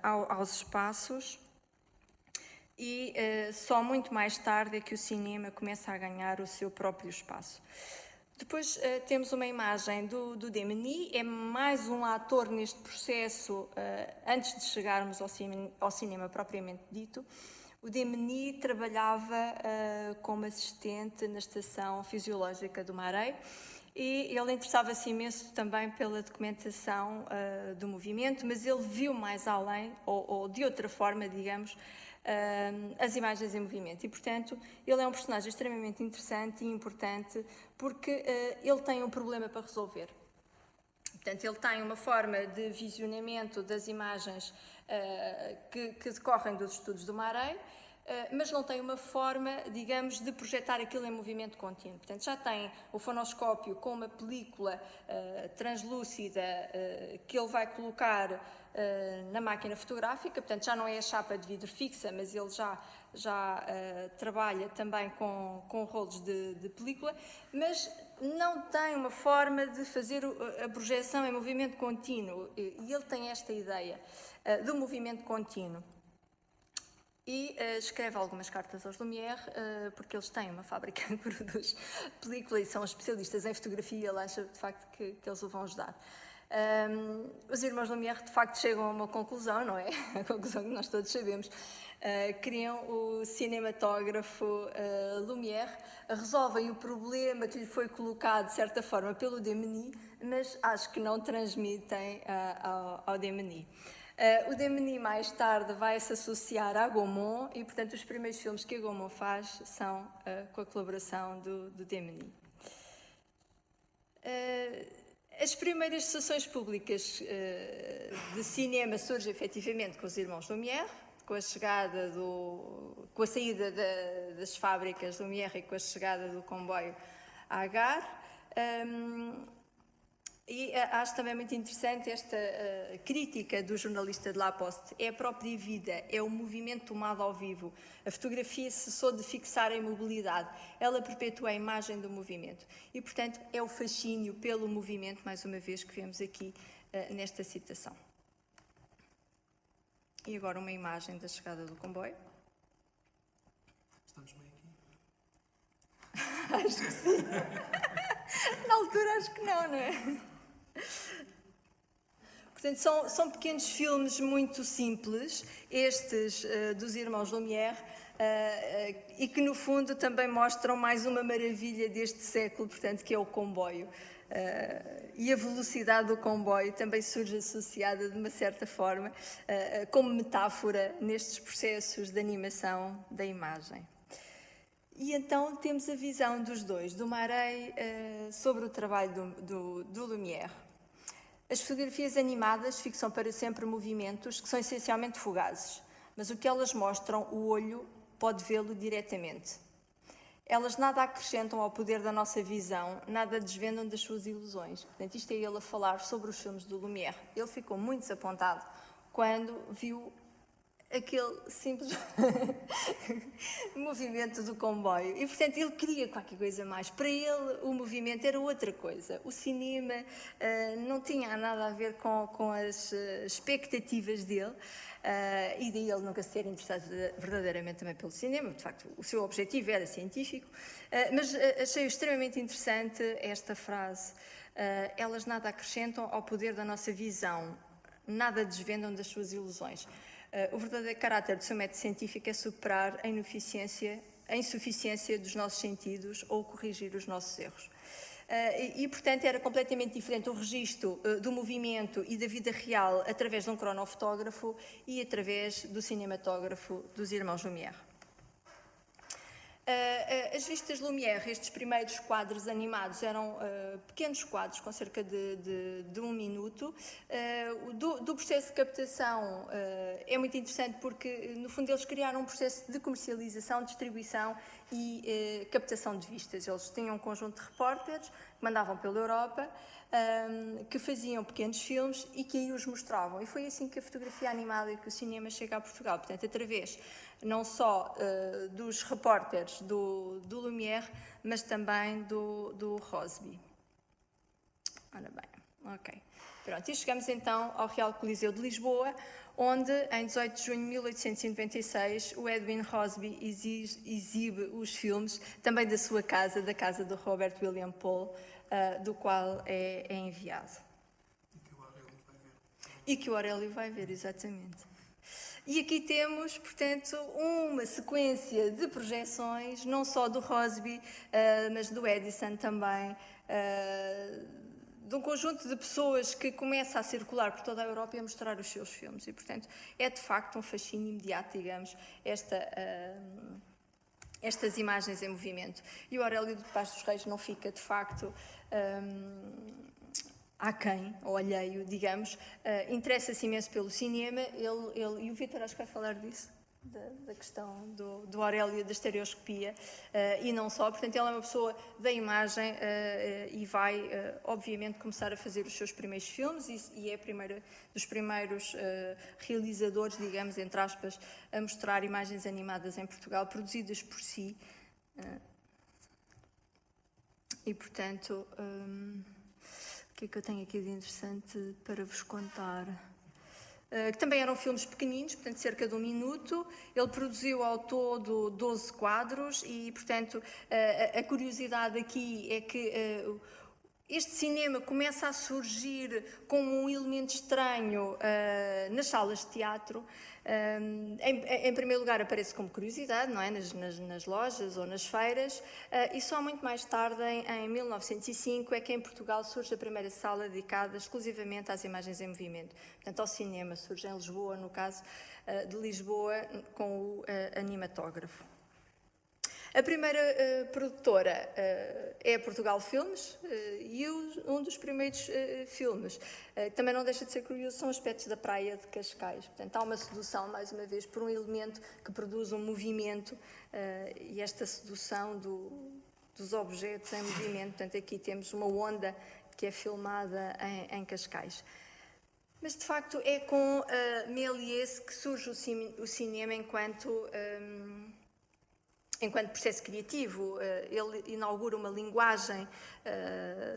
aos espaços. E só muito mais tarde é que o cinema começa a ganhar o seu próprio espaço. Depois temos uma imagem do Demeny, é mais um ator neste processo antes de chegarmos ao cinema propriamente dito. O Demeny trabalhava como assistente na Estação Fisiológica do Maré e ele interessava-se imenso também pela documentação do movimento, mas ele viu mais além, ou de outra forma, digamos, as imagens em movimento e, portanto, ele é um personagem extremamente interessante e importante porque ele tem um problema para resolver. Portanto, ele tem uma forma de visionamento das imagens que decorrem dos estudos do Maré, mas não tem uma forma, digamos, de projetar aquilo em movimento contínuo. Portanto, já tem o fonoscópio com uma película translúcida que ele vai colocar na máquina fotográfica, portanto já não é a chapa de vidro fixa, mas ele já trabalha também com rolos de película, mas não tem uma forma de fazer a projeção em movimento contínuo, e ele tem esta ideia do movimento contínuo. E escreve algumas cartas aos Lumière, porque eles têm uma fábrica que produz película e são especialistas em fotografia, e ele acha de facto que eles o vão ajudar. Os irmãos Lumière de facto chegam a uma conclusão, não é? A conclusão que nós todos sabemos. Criam o cinematógrafo Lumière, resolvem o problema que lhe foi colocado de certa forma pelo Demeny, mas acho que não transmitem ao Demeny. O Demeny mais tarde vai se associar à Gaumont e, portanto, os primeiros filmes que a Gaumont faz são com a colaboração do Demeny. As primeiras sessões públicas de cinema surgem efetivamente com os irmãos Lumière, com a chegada com a saída das fábricas do Lumière e com a chegada do comboio à Gare. E acho também muito interessante esta crítica do jornalista de La Poste. É a própria vida, é o movimento tomado ao vivo. A fotografia cessou de fixar a imobilidade, ela perpetua a imagem do movimento. E, portanto, é o fascínio pelo movimento, mais uma vez, que vemos aqui nesta citação. E agora uma imagem da chegada do comboio.
Estamos bem aqui?
Acho que sim. Na altura acho que não é? Portanto, são pequenos filmes muito simples, estes dos irmãos Lumière, e que no fundo também mostram mais uma maravilha deste século, portanto, que é o comboio. E a velocidade do comboio também surge associada de uma certa forma como metáfora nestes processos de animação da imagem. E então temos a visão dos dois, do Marais sobre o trabalho do Lumière. As fotografias animadas fixam para sempre movimentos que são essencialmente fugazes, mas o que elas mostram, o olho pode vê-lo diretamente. Elas nada acrescentam ao poder da nossa visão, nada desvendam das suas ilusões. Portanto, isto é ele a falar sobre os filmes do Lumière. Ele ficou muito desapontado quando viu aquele simples movimento do comboio. E, portanto, ele queria qualquer coisa mais. Para ele, o movimento era outra coisa. O cinema não tinha nada a ver com as expectativas dele. E daí ele nunca se ter interessado verdadeiramente também pelo cinema. De facto, o seu objetivo era científico. Mas achei extremamente interessante esta frase. Elas nada acrescentam ao poder da nossa visão, nada desvendam das suas ilusões. O verdadeiro caráter do seu método científico é superar a insuficiência dos nossos sentidos ou corrigir os nossos erros. Portanto, era completamente diferente o registro do movimento e da vida real através de um cronofotógrafo e através do cinematógrafo dos irmãos Lumière. As vistas Lumière, estes primeiros quadros animados, eram pequenos quadros com cerca de 1 minuto. Do processo de captação é muito interessante porque, no fundo, eles criaram um processo de comercialização, distribuição e captação de vistas. Eles tinham um conjunto de repórteres que mandavam pela Europa, que faziam pequenos filmes e que aí os mostravam. E foi assim que a fotografia animada e que o cinema chega a Portugal. Portanto, através não só dos repórteres do Lumière, mas também do Rosby. Ora bem, ok. Pronto, e chegamos então ao Real Coliseu de Lisboa, onde, em 18 de junho de 1896, o Edwin Rosby exibe os filmes, também da sua casa, da casa do Robert William Paul, do qual é enviado. E que o Aurélio vai ver, exatamente. E aqui temos, portanto, uma sequência de projeções, não só do Rosby, mas do Edison também, de um conjunto de pessoas que começa a circular por toda a Europa e a mostrar os seus filmes. E, portanto, é de facto um fascínio imediato, digamos, estas imagens em movimento. E o Aurélio de Paz dos Reis não fica, de facto, aquém, ou alheio, digamos, interessa-se imenso pelo cinema, e o Vítor acho que vai falar disso, da questão do Aurélio, da estereoscopia, e não só. Portanto, ele é uma pessoa da imagem e vai, obviamente, começar a fazer os seus primeiros filmes e é dos primeiros realizadores, digamos, entre aspas, a mostrar imagens animadas em Portugal, produzidas por si. E, portanto... O que é que eu tenho aqui de interessante para vos contar? Que também eram filmes pequeninos, portanto, cerca de 1 minuto. Ele produziu ao todo 12 quadros e, portanto, a curiosidade aqui é que este cinema começa a surgir como um elemento estranho nas salas de teatro. Em primeiro lugar, aparece como curiosidade, não é? Nas lojas ou nas feiras, e só muito mais tarde, em 1905, é que em Portugal surge a primeira sala dedicada exclusivamente às imagens em movimento. Portanto, ao cinema, surge em Lisboa, no caso de Lisboa, com o animatógrafo. A primeira produtora é a Portugal Filmes e um dos primeiros filmes, também não deixa de ser curioso, são aspectos da praia de Cascais. Portanto, há uma sedução, mais uma vez, por um elemento que produz um movimento e esta sedução dos objetos em movimento. Portanto, aqui temos uma onda que é filmada em Cascais. Mas, de facto, é com Méliès que surge o cinema enquanto processo criativo. Ele inaugura uma linguagem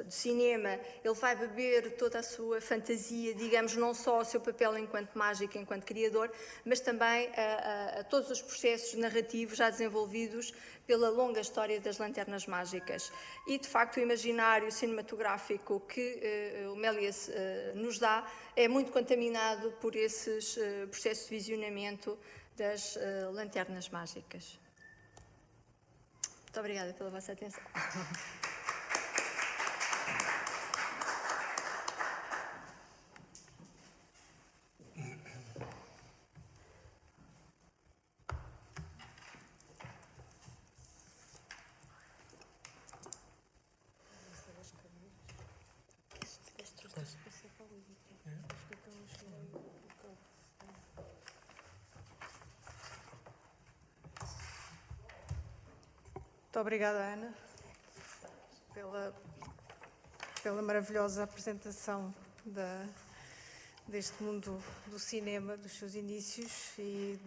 do cinema, ele vai beber toda a sua fantasia, digamos, não só o seu papel enquanto mágico, enquanto criador, mas também a todos os processos narrativos já desenvolvidos pela longa história das lanternas mágicas. E, de facto, o imaginário cinematográfico que o Méliès nos dá é muito contaminado por esses processos de visionamento das lanternas mágicas. Muito obrigada pela vossa atenção.
Muito obrigada, Ana, pela maravilhosa apresentação deste mundo do cinema, dos seus inícios e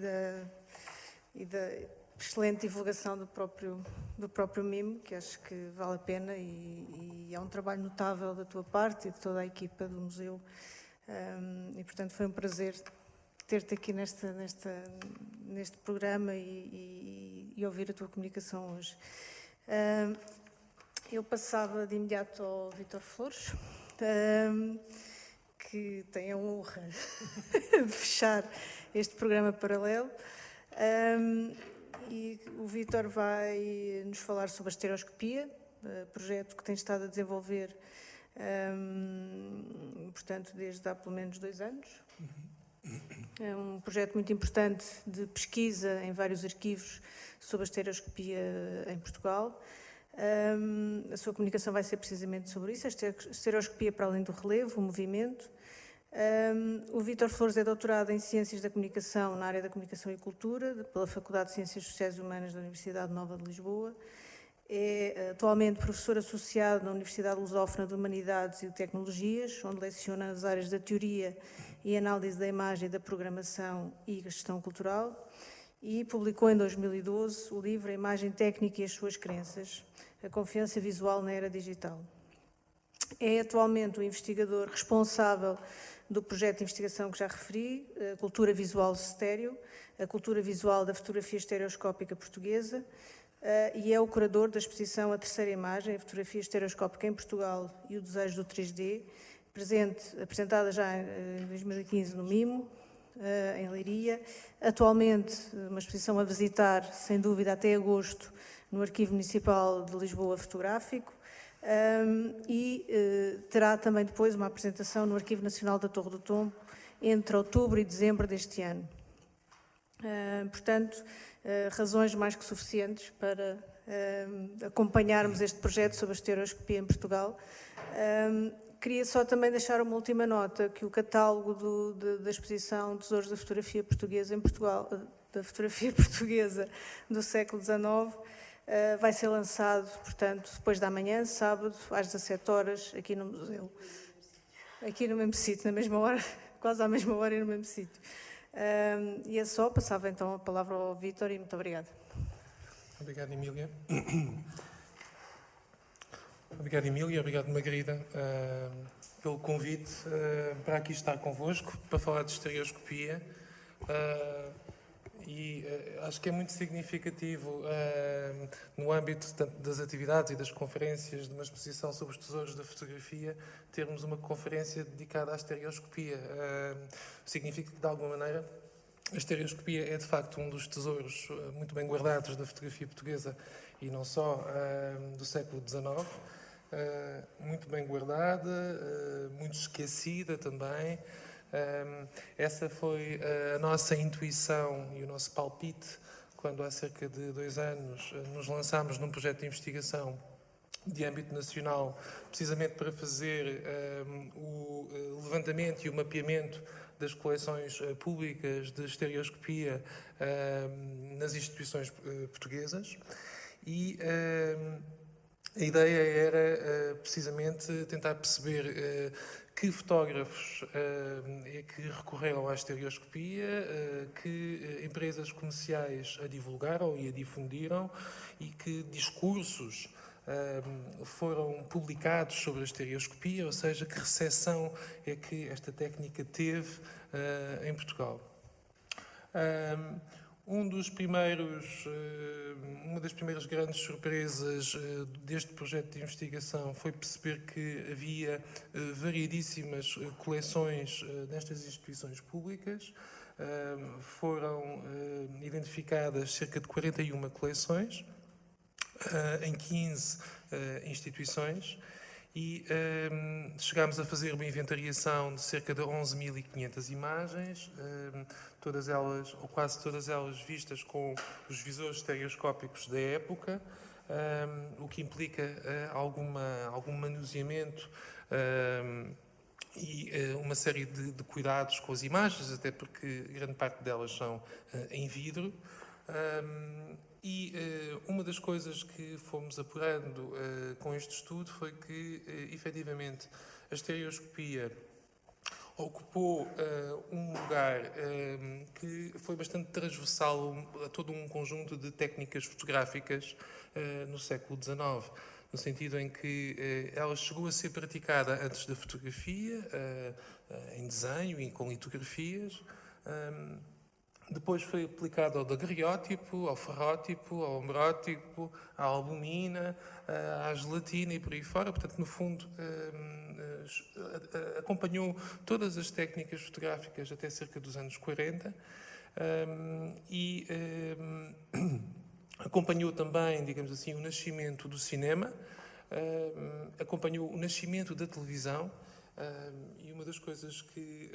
da excelente divulgação do próprio MIM, que acho que vale a pena e é um trabalho notável da tua parte e de toda a equipa do museu. E, portanto, foi um prazer ter-te aqui neste programa e ouvir a tua comunicação hoje. Eu passava de imediato ao Vítor Flores, que tem a honra de fechar este programa paralelo. E o Vítor vai nos falar sobre a estereoscopia, projeto que tem estado a desenvolver, portanto, desde há pelo menos 2 anos. É um projeto muito importante de pesquisa em vários arquivos sobre a estereoscopia em Portugal. A sua comunicação vai ser precisamente sobre isso, a estereoscopia para além do relevo, o movimento. O Vítor Flores é doutorado em Ciências da Comunicação na área da Comunicação e Cultura, pela Faculdade de Ciências Sociais e Humanas da Universidade Nova de Lisboa. É atualmente professor associado na Universidade Lusófona de Humanidades e de Tecnologias, onde leciona nas áreas da teoria e análise da imagem, da programação e gestão cultural, e publicou em 2012 o livro A Imagem Técnica e as Suas Crenças, a Confiança Visual na Era Digital. É atualmente o investigador responsável do projeto de investigação que já referi, a Cultura Visual Estéreo, a Cultura Visual da Fotografia Estereoscópica Portuguesa, e é o curador da exposição A Terceira Imagem, a Fotografia Estereoscópica em Portugal e o Desejo do 3D, apresentada já em 2015 no MIMO, em Leiria. Atualmente, uma exposição a visitar, sem dúvida, até agosto, no Arquivo Municipal de Lisboa Fotográfico, e terá também depois uma apresentação no Arquivo Nacional da Torre do Tombo, entre outubro e dezembro deste ano. Portanto, razões mais que suficientes para acompanharmos este projeto sobre a estereoscopia em Portugal. Queria só também deixar uma última nota, que o catálogo da exposição Tesouros da Fotografia Portuguesa em Portugal, da fotografia portuguesa do século XIX, vai ser lançado, portanto, depois da manhã, sábado, às 17 horas, aqui no museu. Aqui no mesmo sítio, na mesma hora, quase à mesma hora e no mesmo sítio. E é só, passava então a palavra ao Vítor e muito obrigada.
Obrigado, Emília. Obrigado, Emília, obrigado, Margarida, pelo convite para aqui estar convosco, para falar de estereoscopia. E acho que é muito significativo, no âmbito das atividades e das conferências de uma exposição sobre os tesouros da fotografia, termos uma conferência dedicada à estereoscopia. Significa que, de alguma maneira, a estereoscopia é, de facto, um dos tesouros muito bem guardados da fotografia portuguesa e não só do século XIX. Muito bem guardada, muito esquecida também. Essa foi a nossa intuição e o nosso palpite quando há cerca de 2 anos nos lançámos num projeto de investigação de âmbito nacional, precisamente para fazer o levantamento e o mapeamento das coleções públicas de estereoscopia nas instituições portuguesas. E a ideia era precisamente tentar perceber que fotógrafos é que recorreram à estereoscopia, que empresas comerciais a divulgaram e a difundiram e que discursos foram publicados sobre a estereoscopia, ou seja, que recepção é que esta técnica teve em Portugal. Uma das primeiras grandes surpresas deste projeto de investigação foi perceber que havia variedíssimas coleções nestas instituições públicas. Foram identificadas cerca de 41 coleções em 15 instituições e chegámos a fazer uma inventariação de cerca de 11.500 imagens, todas elas, ou quase todas elas, vistas com os visores estereoscópicos da época, o que implica algum manuseamento e uma série de cuidados com as imagens, até porque grande parte delas são em vidro. Uma das coisas que fomos apurando com este estudo foi que, efetivamente, a estereoscopia ocupou um lugar que foi bastante transversal a todo um conjunto de técnicas fotográficas no século XIX, no sentido em que ela chegou a ser praticada antes da fotografia, em desenho e com litografias. Depois foi aplicado ao daguerreótipo, ao ferrótipo, ao homerótipo, à albumina, à gelatina e por aí fora. Portanto, no fundo, acompanhou todas as técnicas fotográficas até cerca dos anos 40 acompanhou também, digamos assim, o nascimento do cinema, acompanhou o nascimento da televisão. E uma das coisas que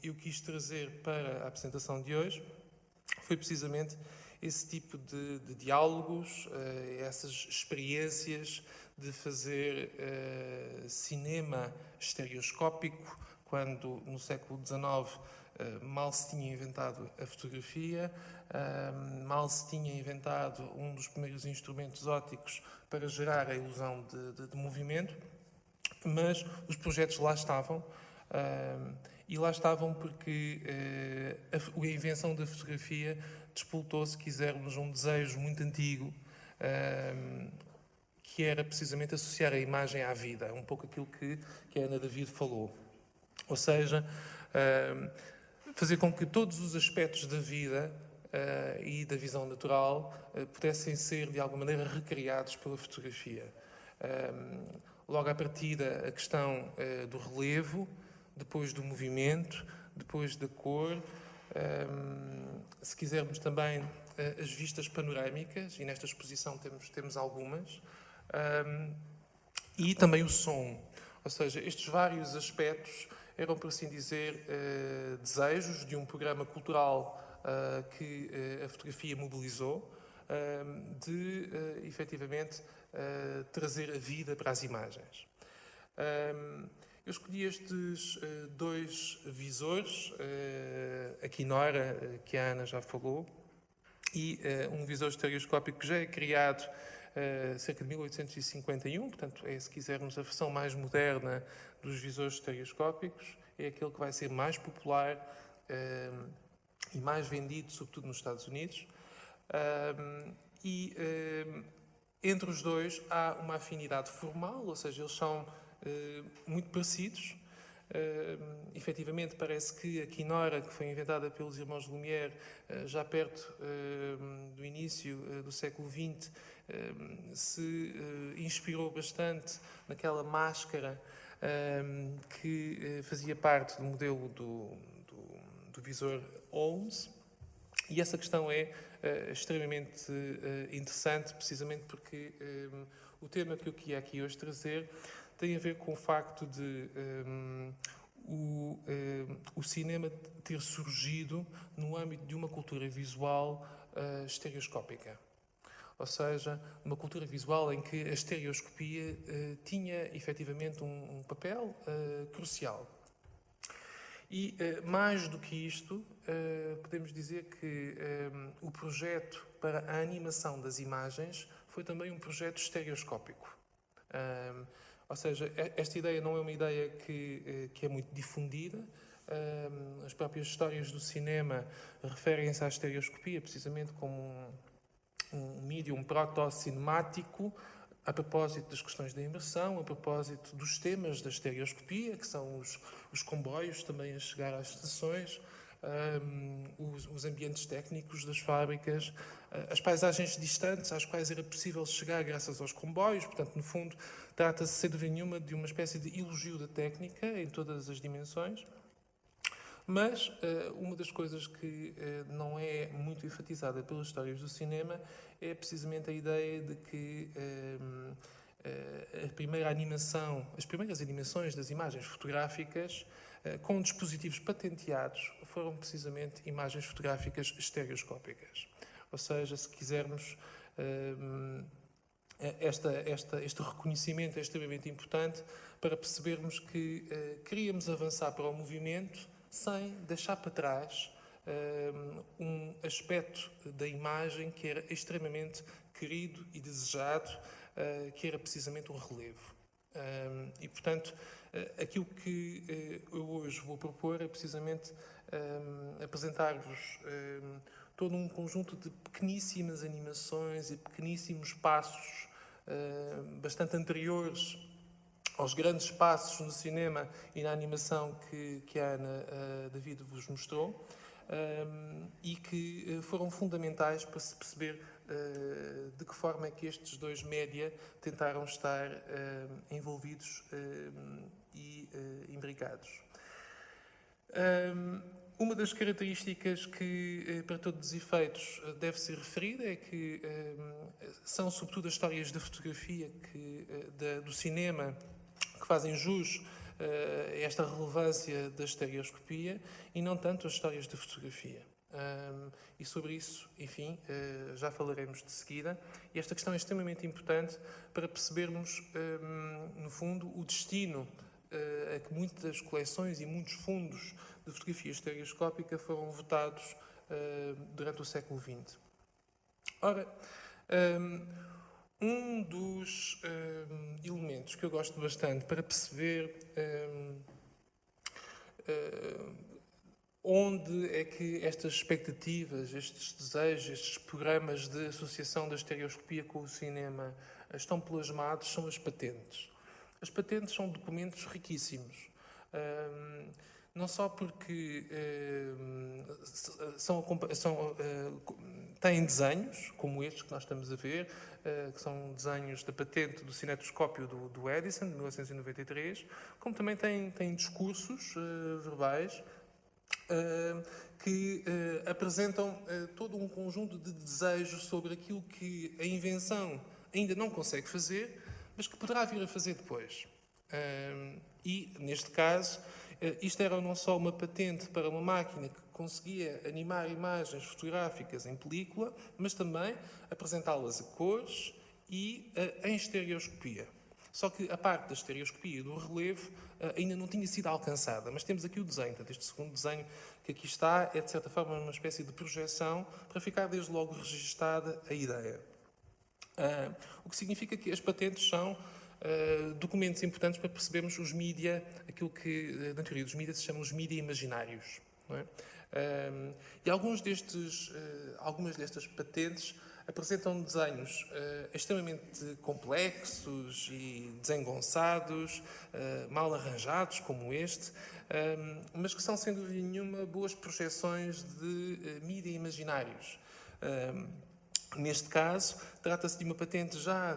eu quis trazer para a apresentação de hoje foi precisamente esse tipo de diálogos, essas experiências de fazer cinema estereoscópico, quando no século XIX mal se tinha inventado a fotografia, mal se tinha inventado um dos primeiros instrumentos ópticos para gerar a ilusão de movimento. Mas os projetos lá estavam, e lá estavam porque a invenção da fotografia despoltou, se quisermos, um desejo muito antigo, que era precisamente associar a imagem à vida, um pouco aquilo que a Ana David falou. Ou seja, fazer com que todos os aspectos da vida e da visão natural pudessem ser, de alguma maneira, recriados pela fotografia. Logo à partida, a questão do relevo, depois do movimento, depois da cor, se quisermos também as vistas panorâmicas, e nesta exposição temos algumas, e também o som. Ou seja, estes vários aspectos eram, por assim dizer, desejos de um programa cultural que a fotografia mobilizou, de, efetivamente, trazer a vida para as imagens. Eu escolhi estes dois visores, a Kinora, que a Ana já falou, e um visor estereoscópico que já é criado cerca de 1851, portanto, é, se quisermos, a versão mais moderna dos visores estereoscópicos, é aquele que vai ser mais popular e mais vendido, sobretudo nos Estados Unidos. Entre os dois há uma afinidade formal, ou seja, eles são muito parecidos. Efetivamente, parece que a Kinora, que foi inventada pelos irmãos Lumière já perto do início do século XX, se inspirou bastante naquela máscara que fazia parte do modelo do visor Holmes. E essa questão é extremamente interessante, precisamente porque o tema que eu queria aqui hoje trazer tem a ver com o facto de o cinema ter surgido no âmbito de uma cultura visual estereoscópica. Ou seja, uma cultura visual em que a estereoscopia tinha efetivamente um papel crucial. E, mais do que isto, podemos dizer que o projeto para a animação das imagens foi também um projeto estereoscópico. Ou seja, esta ideia não é uma ideia que é muito difundida. As próprias histórias do cinema referem-se à estereoscopia precisamente como um medium proto-cinemático, a propósito das questões da imersão, a propósito dos temas da estereoscopia, que são os comboios também a chegar às estações, os ambientes técnicos das fábricas, as paisagens distantes às quais era possível chegar graças aos comboios. Portanto, no fundo, trata-se, sem dúvida nenhuma, de uma espécie de elogio da técnica em todas as dimensões. Mas uma das coisas que não é muito enfatizada pelas histórias do cinema é precisamente a ideia de que as primeiras animações das imagens fotográficas com dispositivos patenteados foram precisamente imagens fotográficas estereoscópicas. Ou seja, se quisermos, este reconhecimento é extremamente importante para percebermos que queríamos avançar para o movimento sem deixar para trás um aspecto da imagem que era extremamente querido e desejado, que era precisamente o relevo. E, portanto, aquilo que eu hoje vou propor é precisamente apresentar-vos todo um conjunto de pequeníssimas animações e pequeníssimos passos bastante anteriores aos grandes passos no cinema e na animação que a Ana David vos mostrou, e que foram fundamentais para se perceber de que forma é que estes dois média tentaram estar envolvidos e imbricados. Uma das características que, para todos os efeitos, deve ser referida é que são, sobretudo, as histórias da fotografia, do cinema, que fazem jus a esta relevância da estereoscopia e não tanto as histórias da fotografia. E sobre isso, enfim, já falaremos de seguida. E esta questão é extremamente importante para percebermos, no fundo, o destino a que muitas coleções e muitos fundos de fotografia estereoscópica foram votados durante o século XX. Ora, um dos elementos que eu gosto bastante para perceber onde é que estas expectativas, estes desejos, estes programas de associação da estereoscopia com o cinema estão plasmados são as patentes. As patentes são documentos riquíssimos. Não só porque têm desenhos, como estes que nós estamos a ver, que são desenhos da patente do cinetoscópio do Edison, de 1993, como também têm discursos verbais que apresentam todo um conjunto de desejos sobre aquilo que a invenção ainda não consegue fazer, mas que poderá vir a fazer depois. E, neste caso, isto era não só uma patente para uma máquina que conseguia animar imagens fotográficas em película, mas também apresentá-las a cores e em estereoscopia. Só que a parte da estereoscopia e do relevo ainda não tinha sido alcançada, mas temos aqui o desenho. Portanto, este segundo desenho que aqui está é, de certa forma, uma espécie de projeção para ficar desde logo registada a ideia. O que significa que as patentes são documentos importantes para percebermos os mídia, aquilo que na teoria dos mídia se chama os mídia imaginários. Não é? E algumas destas patentes apresentam desenhos extremamente complexos e desengonçados, mal arranjados, como este, mas que são, sem dúvida nenhuma, boas projeções de mídia imaginários. Neste caso, trata-se de uma patente já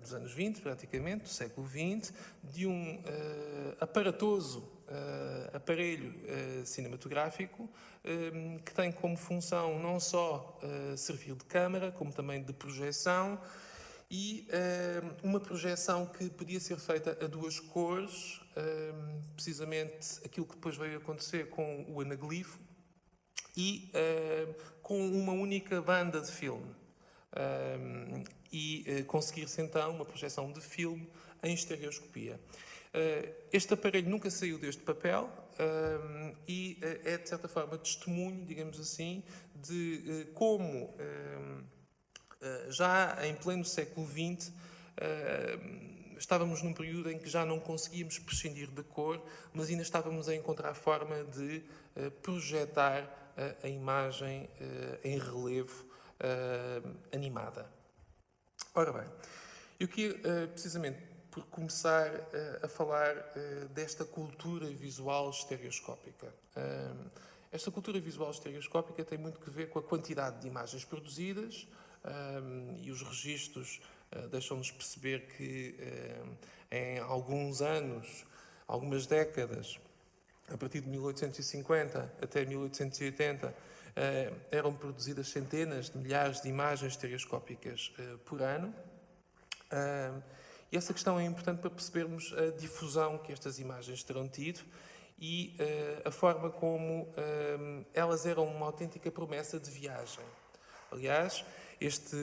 dos anos 20, praticamente, do século XX, de um aparatoso aparelho cinematográfico que tem como função não só servir de câmara, como também de projeção, e uma projeção que podia ser feita a duas cores, precisamente aquilo que depois veio acontecer com o anaglifo, e com uma única banda de filme. E conseguir-se então uma projeção de filme em estereoscopia. Este aparelho nunca saiu deste papel e é, de certa forma, testemunho, digamos assim, de como, já em pleno século XX, estávamos num período em que já não conseguíamos prescindir da cor, mas ainda estávamos a encontrar forma de projetar a imagem em relevo animada. Ora bem, eu queria precisamente por começar a falar desta cultura visual estereoscópica. Esta cultura visual estereoscópica tem muito que ver com a quantidade de imagens produzidas e os registros deixam-nos perceber que em alguns anos, algumas décadas, a partir de 1850 até 1880, eram produzidas centenas de milhares de imagens estereoscópicas por ano. E essa questão é importante para percebermos a difusão que estas imagens terão tido e a forma como elas eram uma autêntica promessa de viagem. Aliás, este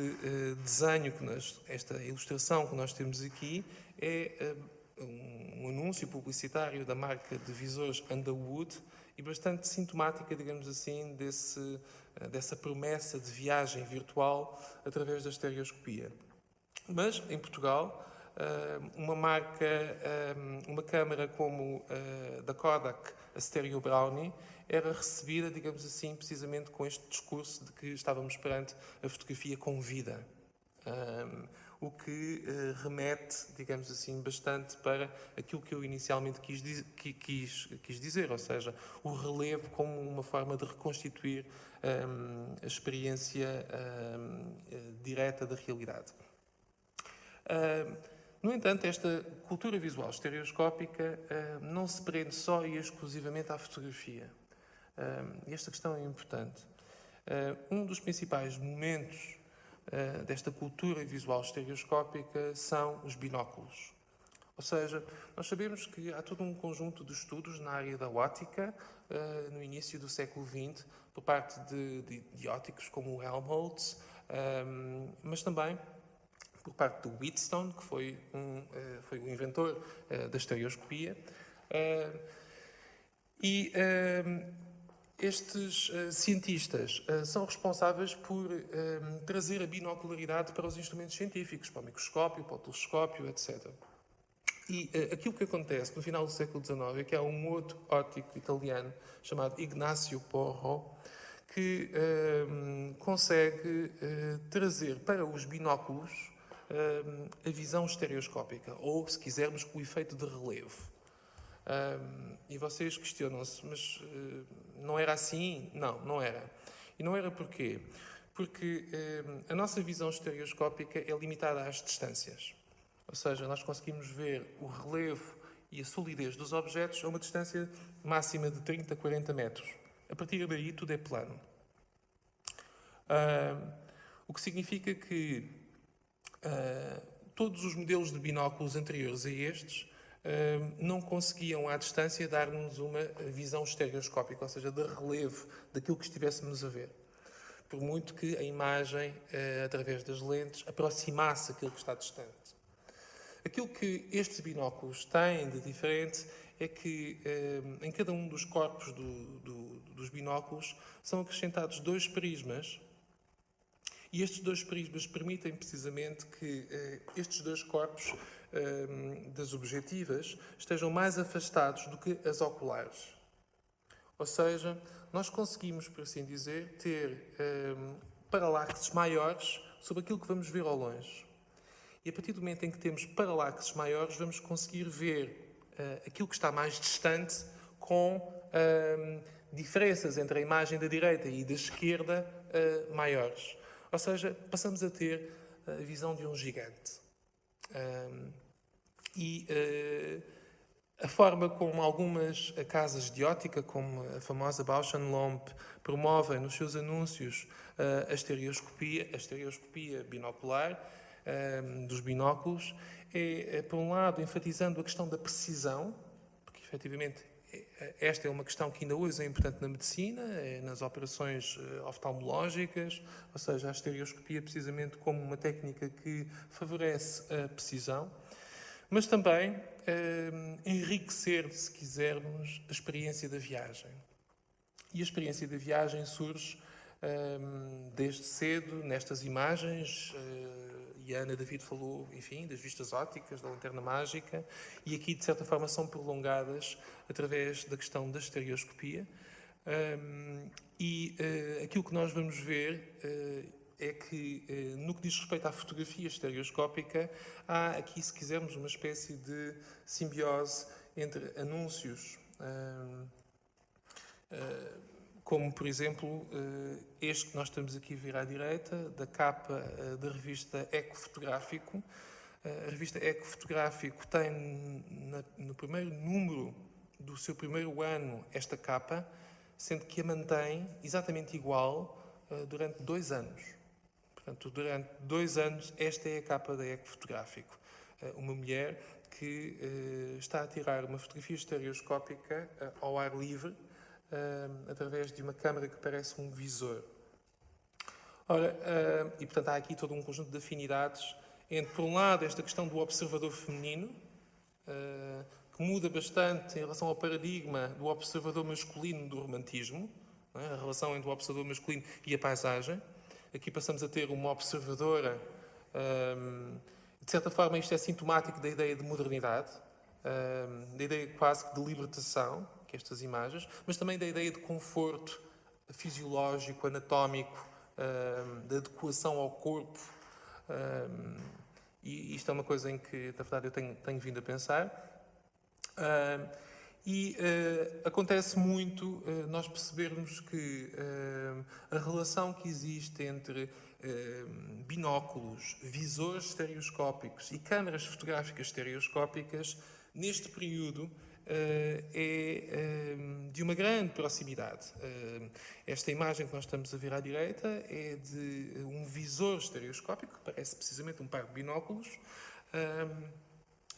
desenho, esta ilustração que nós temos aqui é um anúncio publicitário da marca de visores Underwood e bastante sintomática, digamos assim, dessa promessa de viagem virtual através da estereoscopia. Mas, em Portugal, uma câmara como da Kodak, a Stereo Brownie, era recebida, digamos assim, precisamente com este discurso de que estávamos perante a fotografia com vida. O que remete, digamos assim, bastante para aquilo que eu inicialmente quis dizer, ou seja, o relevo como uma forma de reconstituir a experiência direta da realidade. No entanto, esta cultura visual estereoscópica não se prende só e exclusivamente à fotografia. E esta questão é importante. Um dos principais momentos desta cultura visual estereoscópica são os binóculos. Ou seja, nós sabemos que há todo um conjunto de estudos na área da óptica no início do século XX, por parte de ópticos como o Helmholtz, mas também por parte do Wheatstone, que foi o inventor da estereoscopia. Estes cientistas são responsáveis por trazer a binocularidade para os instrumentos científicos, para o microscópio, para o telescópio, etc. E aquilo que acontece no final do século XIX é que há um outro óptico italiano chamado Ignacio Porro que consegue trazer para os binóculos a visão estereoscópica, ou, se quisermos, o efeito de relevo. E vocês questionam-se, mas não era assim? Não, não era. E não era porquê? Porque a nossa visão estereoscópica é limitada às distâncias. Ou seja, nós conseguimos ver o relevo e a solidez dos objetos a uma distância máxima de 30 a 40 metros. A partir daí, tudo é plano. O que significa que todos os modelos de binóculos anteriores a estes não conseguiam, à distância, dar-nos uma visão estereoscópica, ou seja, de relevo daquilo que estivéssemos a ver. Por muito que a imagem, através das lentes, aproximasse aquilo que está distante. Aquilo que estes binóculos têm de diferente é que em cada um dos corpos dos binóculos são acrescentados 2 prismas. E estes 2 prismas permitem precisamente que estes 2 corpos das objetivas estejam mais afastados do que as oculares. Ou seja, nós conseguimos, por assim dizer, ter paralaxes maiores sobre aquilo que vamos ver ao longe. E a partir do momento em que temos paralaxes maiores, vamos conseguir ver aquilo que está mais distante com diferenças entre a imagem da direita e da esquerda maiores. Ou seja, passamos a ter a visão de um gigante. A forma como algumas casas de óptica, como a famosa Bausch & Lomb, promovem nos seus anúncios a estereoscopia binocular dos binóculos, é, por um lado, enfatizando a questão da precisão, porque, efetivamente, esta é uma questão que ainda hoje é importante na medicina, nas operações oftalmológicas, ou seja, a estereoscopia precisamente como uma técnica que favorece a precisão, mas também enriquecer, se quisermos, a experiência da viagem. E a experiência da viagem surge desde cedo nestas imagens, e a Ana David falou, enfim, das vistas ópticas, da lanterna mágica, e aqui, de certa forma, são prolongadas através da questão da estereoscopia. Aquilo que nós vamos ver é que, no que diz respeito à fotografia estereoscópica, há aqui, se quisermos, uma espécie de simbiose entre anúncios, como, por exemplo, este que nós estamos aqui a ver à direita, da capa da revista Ecofotográfico. A revista Ecofotográfico tem, no primeiro número do seu primeiro ano, esta capa, sendo que a mantém exatamente igual durante 2 anos. Portanto, durante 2 anos, esta é a capa da Ecofotográfico. Uma mulher que está a tirar uma fotografia estereoscópica ao ar livre, através de uma câmara que parece um visor. Ora, e portanto há aqui todo um conjunto de afinidades entre, por um lado, esta questão do observador feminino, que muda bastante em relação ao paradigma do observador masculino do romantismo, não é? A relação entre o observador masculino e a paisagem. Aqui passamos a ter uma observadora, de certa forma isto é sintomático da ideia de modernidade, da ideia quase que de libertação, que estas imagens, mas também da ideia de conforto fisiológico, anatómico, de adequação ao corpo. E isto é uma coisa em que, na verdade, eu tenho vindo a pensar. Acontece muito nós percebermos que a relação que existe entre binóculos, visores estereoscópicos e câmaras fotográficas estereoscópicas, neste período, é de uma grande proximidade. Esta imagem que nós estamos a ver à direita é de um visor estereoscópico, que parece precisamente um par de binóculos.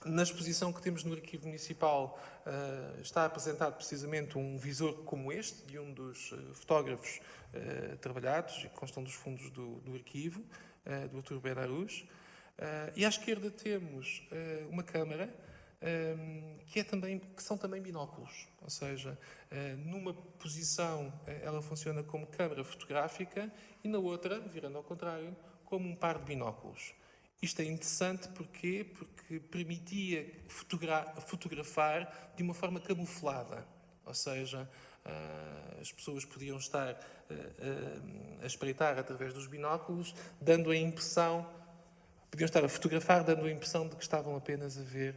Na exposição que temos no Arquivo Municipal está apresentado precisamente um visor como este, de um dos fotógrafos trabalhados, e que constam dos fundos do arquivo, do Artur Benarus. E à esquerda temos uma câmara que são também binóculos, ou seja, numa posição ela funciona como câmara fotográfica e na outra, virando ao contrário, como um par de binóculos. Isto é interessante porque permitia fotografar de uma forma camuflada, ou seja, as pessoas podiam estar a espreitar através dos binóculos, dando a impressão, podiam estar a fotografar, dando a impressão de que estavam apenas a ver,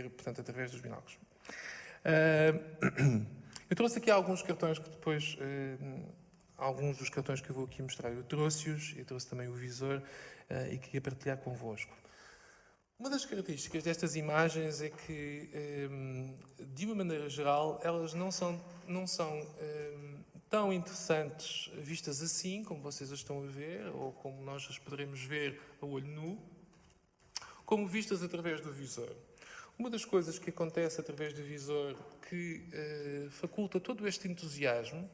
portanto, através dos binóculos. Eu trouxe aqui alguns cartões que depois... Alguns dos cartões que eu vou aqui mostrar, eu trouxe-os, eu trouxe também o visor e queria partilhar convosco. Uma das características destas imagens é que, de uma maneira geral, elas não são tão interessantes vistas assim, como vocês as estão a ver, ou como nós as poderemos ver a olho nu, como vistas através do visor. Uma das coisas que acontece através do visor que faculta todo este entusiasmo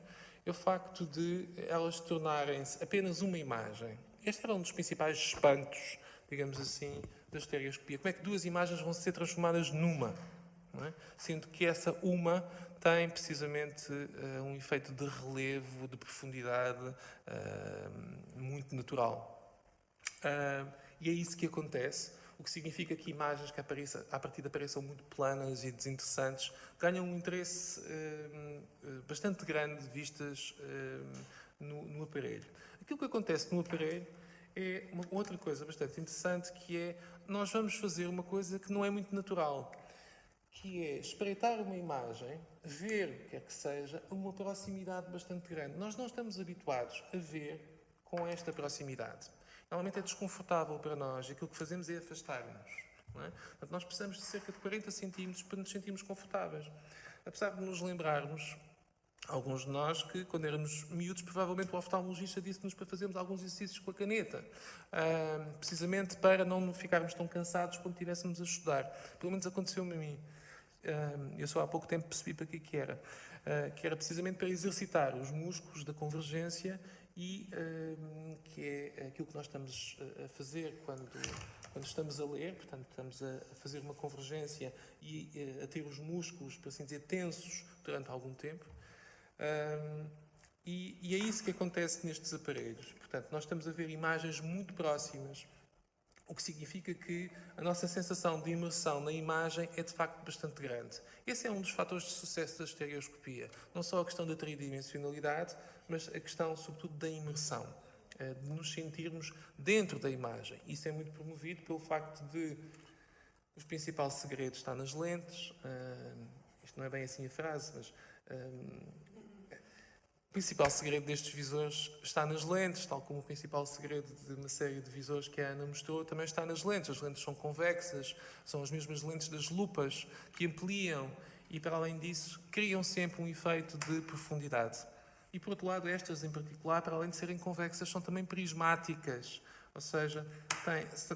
é o facto de elas tornarem-se apenas uma imagem. Este era um dos principais espantos, digamos assim, da estereoscopia. Como é que 2 imagens vão ser transformadas numa? Não é? Sendo que essa uma tem precisamente um efeito de relevo, de profundidade muito natural. E é isso que acontece. O que significa que imagens que à partida pareçam muito planas e desinteressantes ganham um interesse bastante grande vistas no aparelho. Aquilo que acontece no aparelho é uma outra coisa bastante interessante, que é nós vamos fazer uma coisa que não é muito natural, que é espreitar uma imagem, ver o que é que seja, a uma proximidade bastante grande. Nós não estamos habituados a ver com esta proximidade. Normalmente é desconfortável para nós. Aquilo que fazemos é afastar-nos. Não é? Portanto, nós precisamos de cerca de 40 centímetros para nos sentirmos confortáveis. Apesar de nos lembrarmos Alguns de nós que, quando éramos miúdos, provavelmente o oftalmologista disse-nos para fazermos alguns exercícios com a caneta, precisamente para não ficarmos tão cansados quando estivéssemos a estudar. Pelo menos aconteceu-me a mim. Eu só há pouco tempo percebi para que era. Que era precisamente para exercitar os músculos da convergência e que é aquilo que nós estamos a fazer quando estamos a ler, portanto, estamos a fazer uma convergência e a ter os músculos, por assim dizer, tensos durante algum tempo. E é isso que acontece nestes aparelhos. Portanto, nós estamos a ver imagens muito próximas, o que significa que a nossa sensação de imersão na imagem é de facto bastante grande. Esse é um dos fatores de sucesso da estereoscopia. Não só a questão da tridimensionalidade, mas a questão, sobretudo, da imersão, de nos sentirmos dentro da imagem. Isso é muito promovido pelo facto de o principal segredo está nas lentes. Isto não é bem assim a frase, mas o principal segredo destes visores está nas lentes, tal como o principal segredo de uma série de visores que a Ana mostrou também está nas lentes. As lentes são convexas, são as mesmas lentes das lupas que ampliam e, para além disso, criam sempre um efeito de profundidade. E, por outro lado, estas em particular, para além de serem convexas, são também prismáticas, ou seja,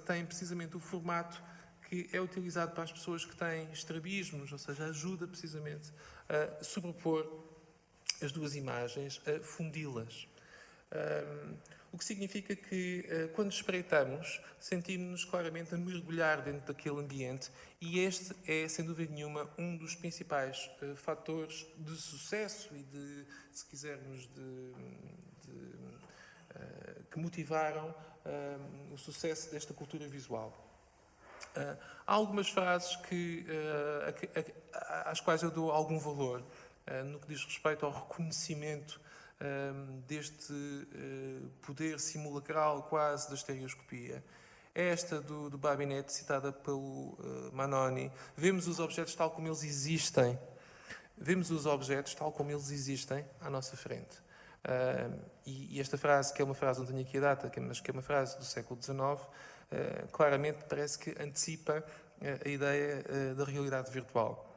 têm precisamente o formato que é utilizado para as pessoas que têm estrabismos, ou seja, ajuda precisamente a sobrepor as duas imagens, a fundi-las. O que significa que, quando espreitamos, sentimos-nos claramente a mergulhar dentro daquele ambiente e este é, sem dúvida nenhuma, um dos principais fatores de sucesso e de, se quisermos, que motivaram o sucesso desta cultura visual. Há algumas frases às quais eu dou algum valor, no que diz respeito ao reconhecimento deste poder simulacral quase da estereoscopia. Esta do Babinet, citada pelo Manoni, vemos os objetos tal como eles existem. Vemos os objetos tal como eles existem à nossa frente. E esta frase, que é uma frase, não tenho aqui a data, mas que é uma frase do século XIX, claramente parece que antecipa a ideia da realidade virtual.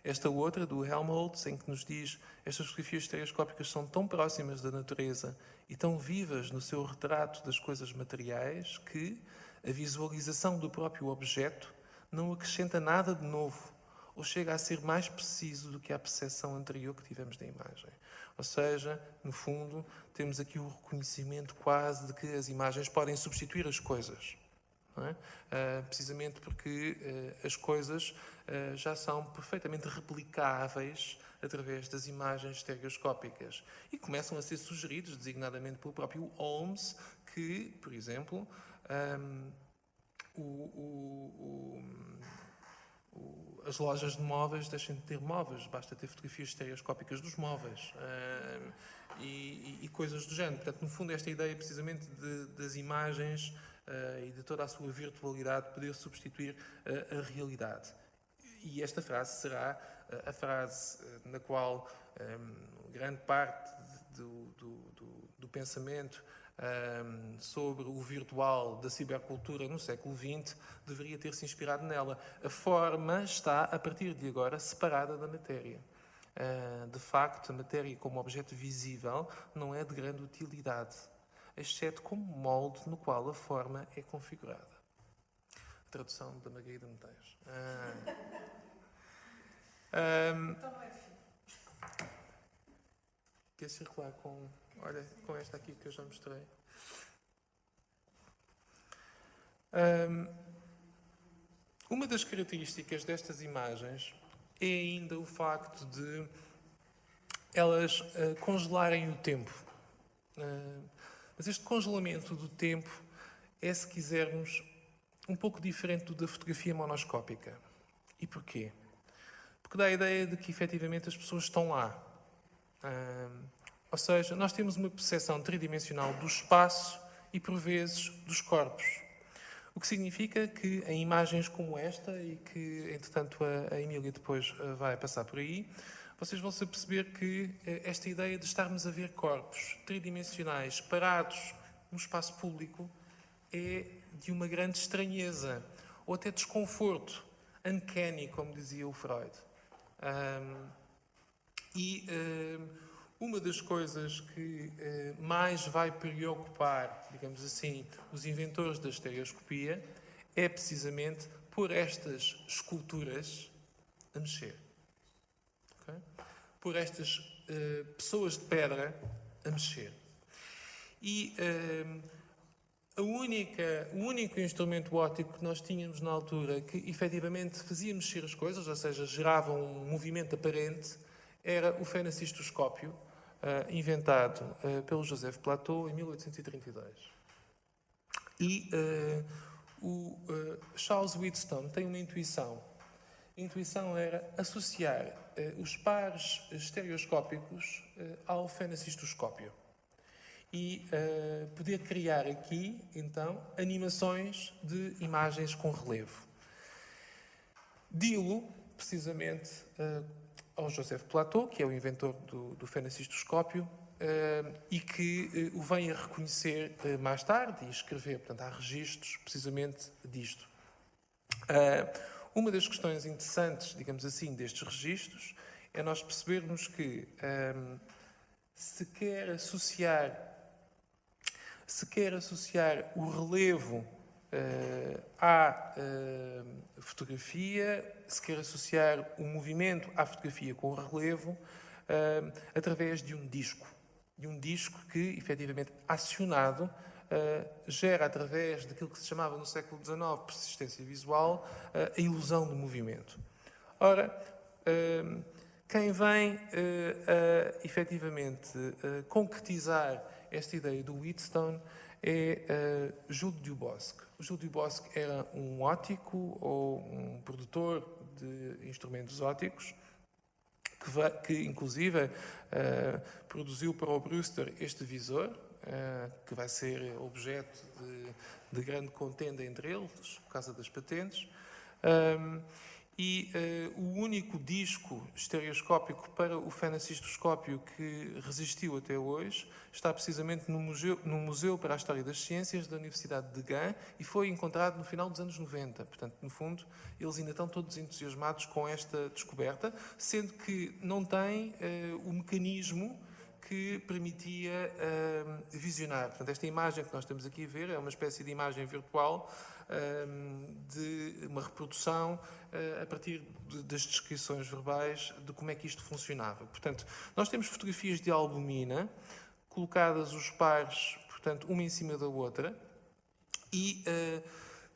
Esta outra, do Helmholtz, em que nos diz estas fotografias estereoscópicas são tão próximas da natureza e tão vivas no seu retrato das coisas materiais que a visualização do próprio objeto não acrescenta nada de novo ou chega a ser mais preciso do que a percepção anterior que tivemos da imagem. Ou seja, no fundo, temos aqui o reconhecimento quase de que as imagens podem substituir as coisas. Não é? Precisamente porque as coisas já são perfeitamente replicáveis através das imagens estereoscópicas e começam a ser sugeridos, designadamente pelo próprio Holmes, que, por exemplo, as lojas de móveis deixem de ter móveis, basta ter fotografias estereoscópicas dos móveis e coisas do género. Portanto, no fundo, esta ideia precisamente das imagens e de toda a sua virtualidade poder substituir a realidade. E esta frase será a frase na qual grande parte do pensamento sobre o virtual da cibercultura no século XX deveria ter-se inspirado nela. A forma está, a partir de agora, separada da matéria. De facto, a matéria como objeto visível não é de grande utilidade, exceto como molde no qual a forma é configurada. A tradução da Margarida Medeiros. Quer circular com esta aqui que eu já mostrei. Uma das características destas imagens é ainda o facto de elas congelarem o tempo. Mas este congelamento do tempo é, se quisermos, um pouco diferente do da fotografia monoscópica. E porquê? Porque dá a ideia de que, efetivamente, as pessoas estão lá. Ou seja, nós temos uma percepção tridimensional do espaço e, por vezes, dos corpos. O que significa que, em imagens como esta, e que, entretanto, a Emília depois vai passar por aí, vocês vão se perceber que esta ideia de estarmos a ver corpos tridimensionais parados no espaço público é de uma grande estranheza, ou até desconforto, uncanny, como dizia o Freud. E uma das coisas que mais vai preocupar, digamos assim, os inventores da estereoscopia é precisamente pôr estas esculturas a mexer. Okay? Pôr estas pessoas de pedra a mexer. E o único instrumento óptico que nós tínhamos na altura que efetivamente fazia mexer as coisas, ou seja, gerava um movimento aparente, era o fenacistoscópio, inventado pelo Joseph Plateau em 1832. E o Charles Wheatstone tem uma intuição. A intuição era associar os pares estereoscópicos ao fenacistoscópio. E poder criar aqui, então, animações de imagens com relevo. Dilo, precisamente, ao Joseph Plateau, que é o inventor do fenacistoscópio, e que o vem a reconhecer mais tarde e escrever. Portanto, há registros, precisamente, disto. Uma das questões interessantes, digamos assim, destes registros é nós percebermos que se quer associar o relevo à fotografia, se quer associar o movimento à fotografia com o relevo, através de um disco. De um disco que, efetivamente, acionado, gera, através daquilo que se chamava no século XIX persistência visual, a ilusão do movimento. Ora, quem vem efetivamente concretizar esta ideia do Wheatstone é Jules Dubosc. O Jules Dubosc era um óptico ou um produtor de instrumentos ópticos que inclusive produziu para o Brewster este visor, que vai ser objeto de grande contenda entre eles, por causa das patentes. O único disco estereoscópico para o fenacistoscópio que resistiu até hoje está precisamente no Museu para a História das Ciências da Universidade de Gand e foi encontrado no final dos anos 90. Portanto, no fundo, eles ainda estão todos entusiasmados com esta descoberta, sendo que não tem o mecanismo que permitia visionar. Portanto, esta imagem que nós estamos aqui a ver é uma espécie de imagem virtual de uma reprodução a partir das descrições verbais de como é que isto funcionava. Portanto, nós temos fotografias de albumina colocadas os pares, portanto, uma em cima da outra, e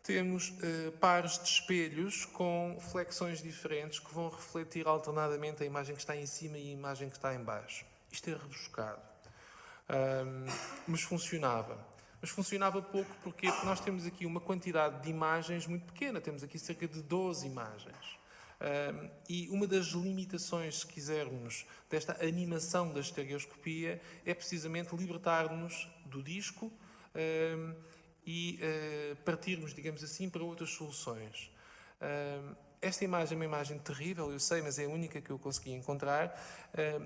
temos pares de espelhos com flexões diferentes que vão refletir alternadamente a imagem que está em cima e a imagem que está em baixo. Isto é rebuscado. Mas funcionava. Mas funcionava pouco porque nós temos aqui uma quantidade de imagens muito pequena. Temos aqui cerca de 12 imagens. E uma das limitações, se quisermos, desta animação da estereoscopia é precisamente libertar-nos do disco e partirmos, digamos assim, para outras soluções. Esta imagem é uma imagem terrível, eu sei, mas é a única que eu consegui encontrar,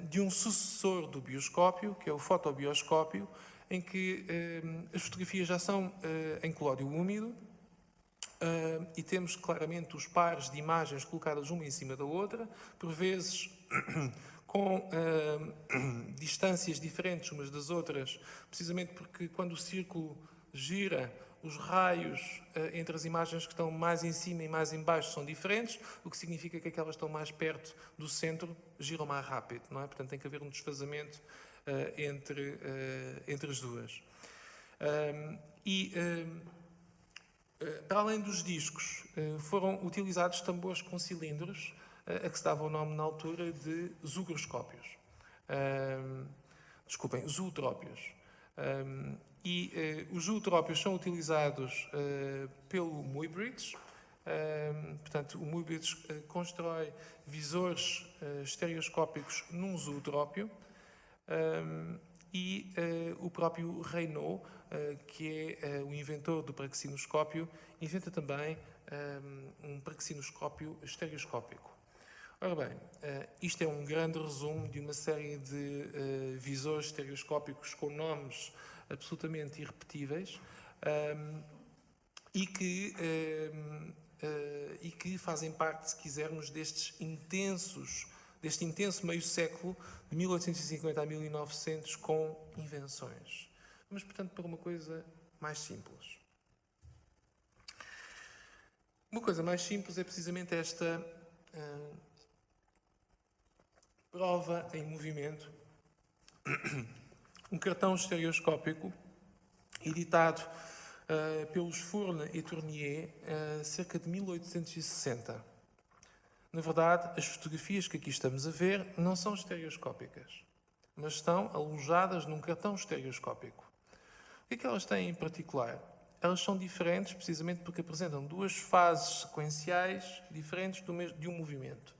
de um sucessor do bioscópio, que é o fotobioscópio, em que as fotografias já são em colório úmido e temos claramente os pares de imagens colocadas uma em cima da outra, por vezes com distâncias diferentes umas das outras, precisamente porque quando o círculo gira, os raios entre as imagens que estão mais em cima e mais em baixo são diferentes, o que significa que aquelas que estão mais perto do centro giram mais rápido, não é? Portanto, tem que haver um desfazamento entre as duas. Para além dos discos, foram utilizados tambores com cilindros, a que se dava o nome na altura de zoogroscópios. Zootrópios. Os zootrópios são utilizados pelo Muybridge. Portanto, o Muybridge constrói visores estereoscópicos num zootrópio. O próprio Raynaud, que é o inventor do praxinoscópio, inventa também um praxinoscópio estereoscópico. Ora bem, isto é um grande resumo de uma série de visores estereoscópicos com nomes absolutamente irrepetíveis e que fazem parte, se quisermos, destes intensos deste intenso meio século, de 1850 a 1900, com invenções. Mas, portanto, para uma coisa mais simples. Uma coisa mais simples é precisamente esta prova em movimento, um cartão estereoscópico editado pelos Fourne e Tournier cerca de 1860. Na verdade, as fotografias que aqui estamos a ver não são estereoscópicas, mas estão alojadas num cartão estereoscópico. O que é que elas têm em particular? Elas são diferentes precisamente porque apresentam duas fases sequenciais diferentes de um movimento.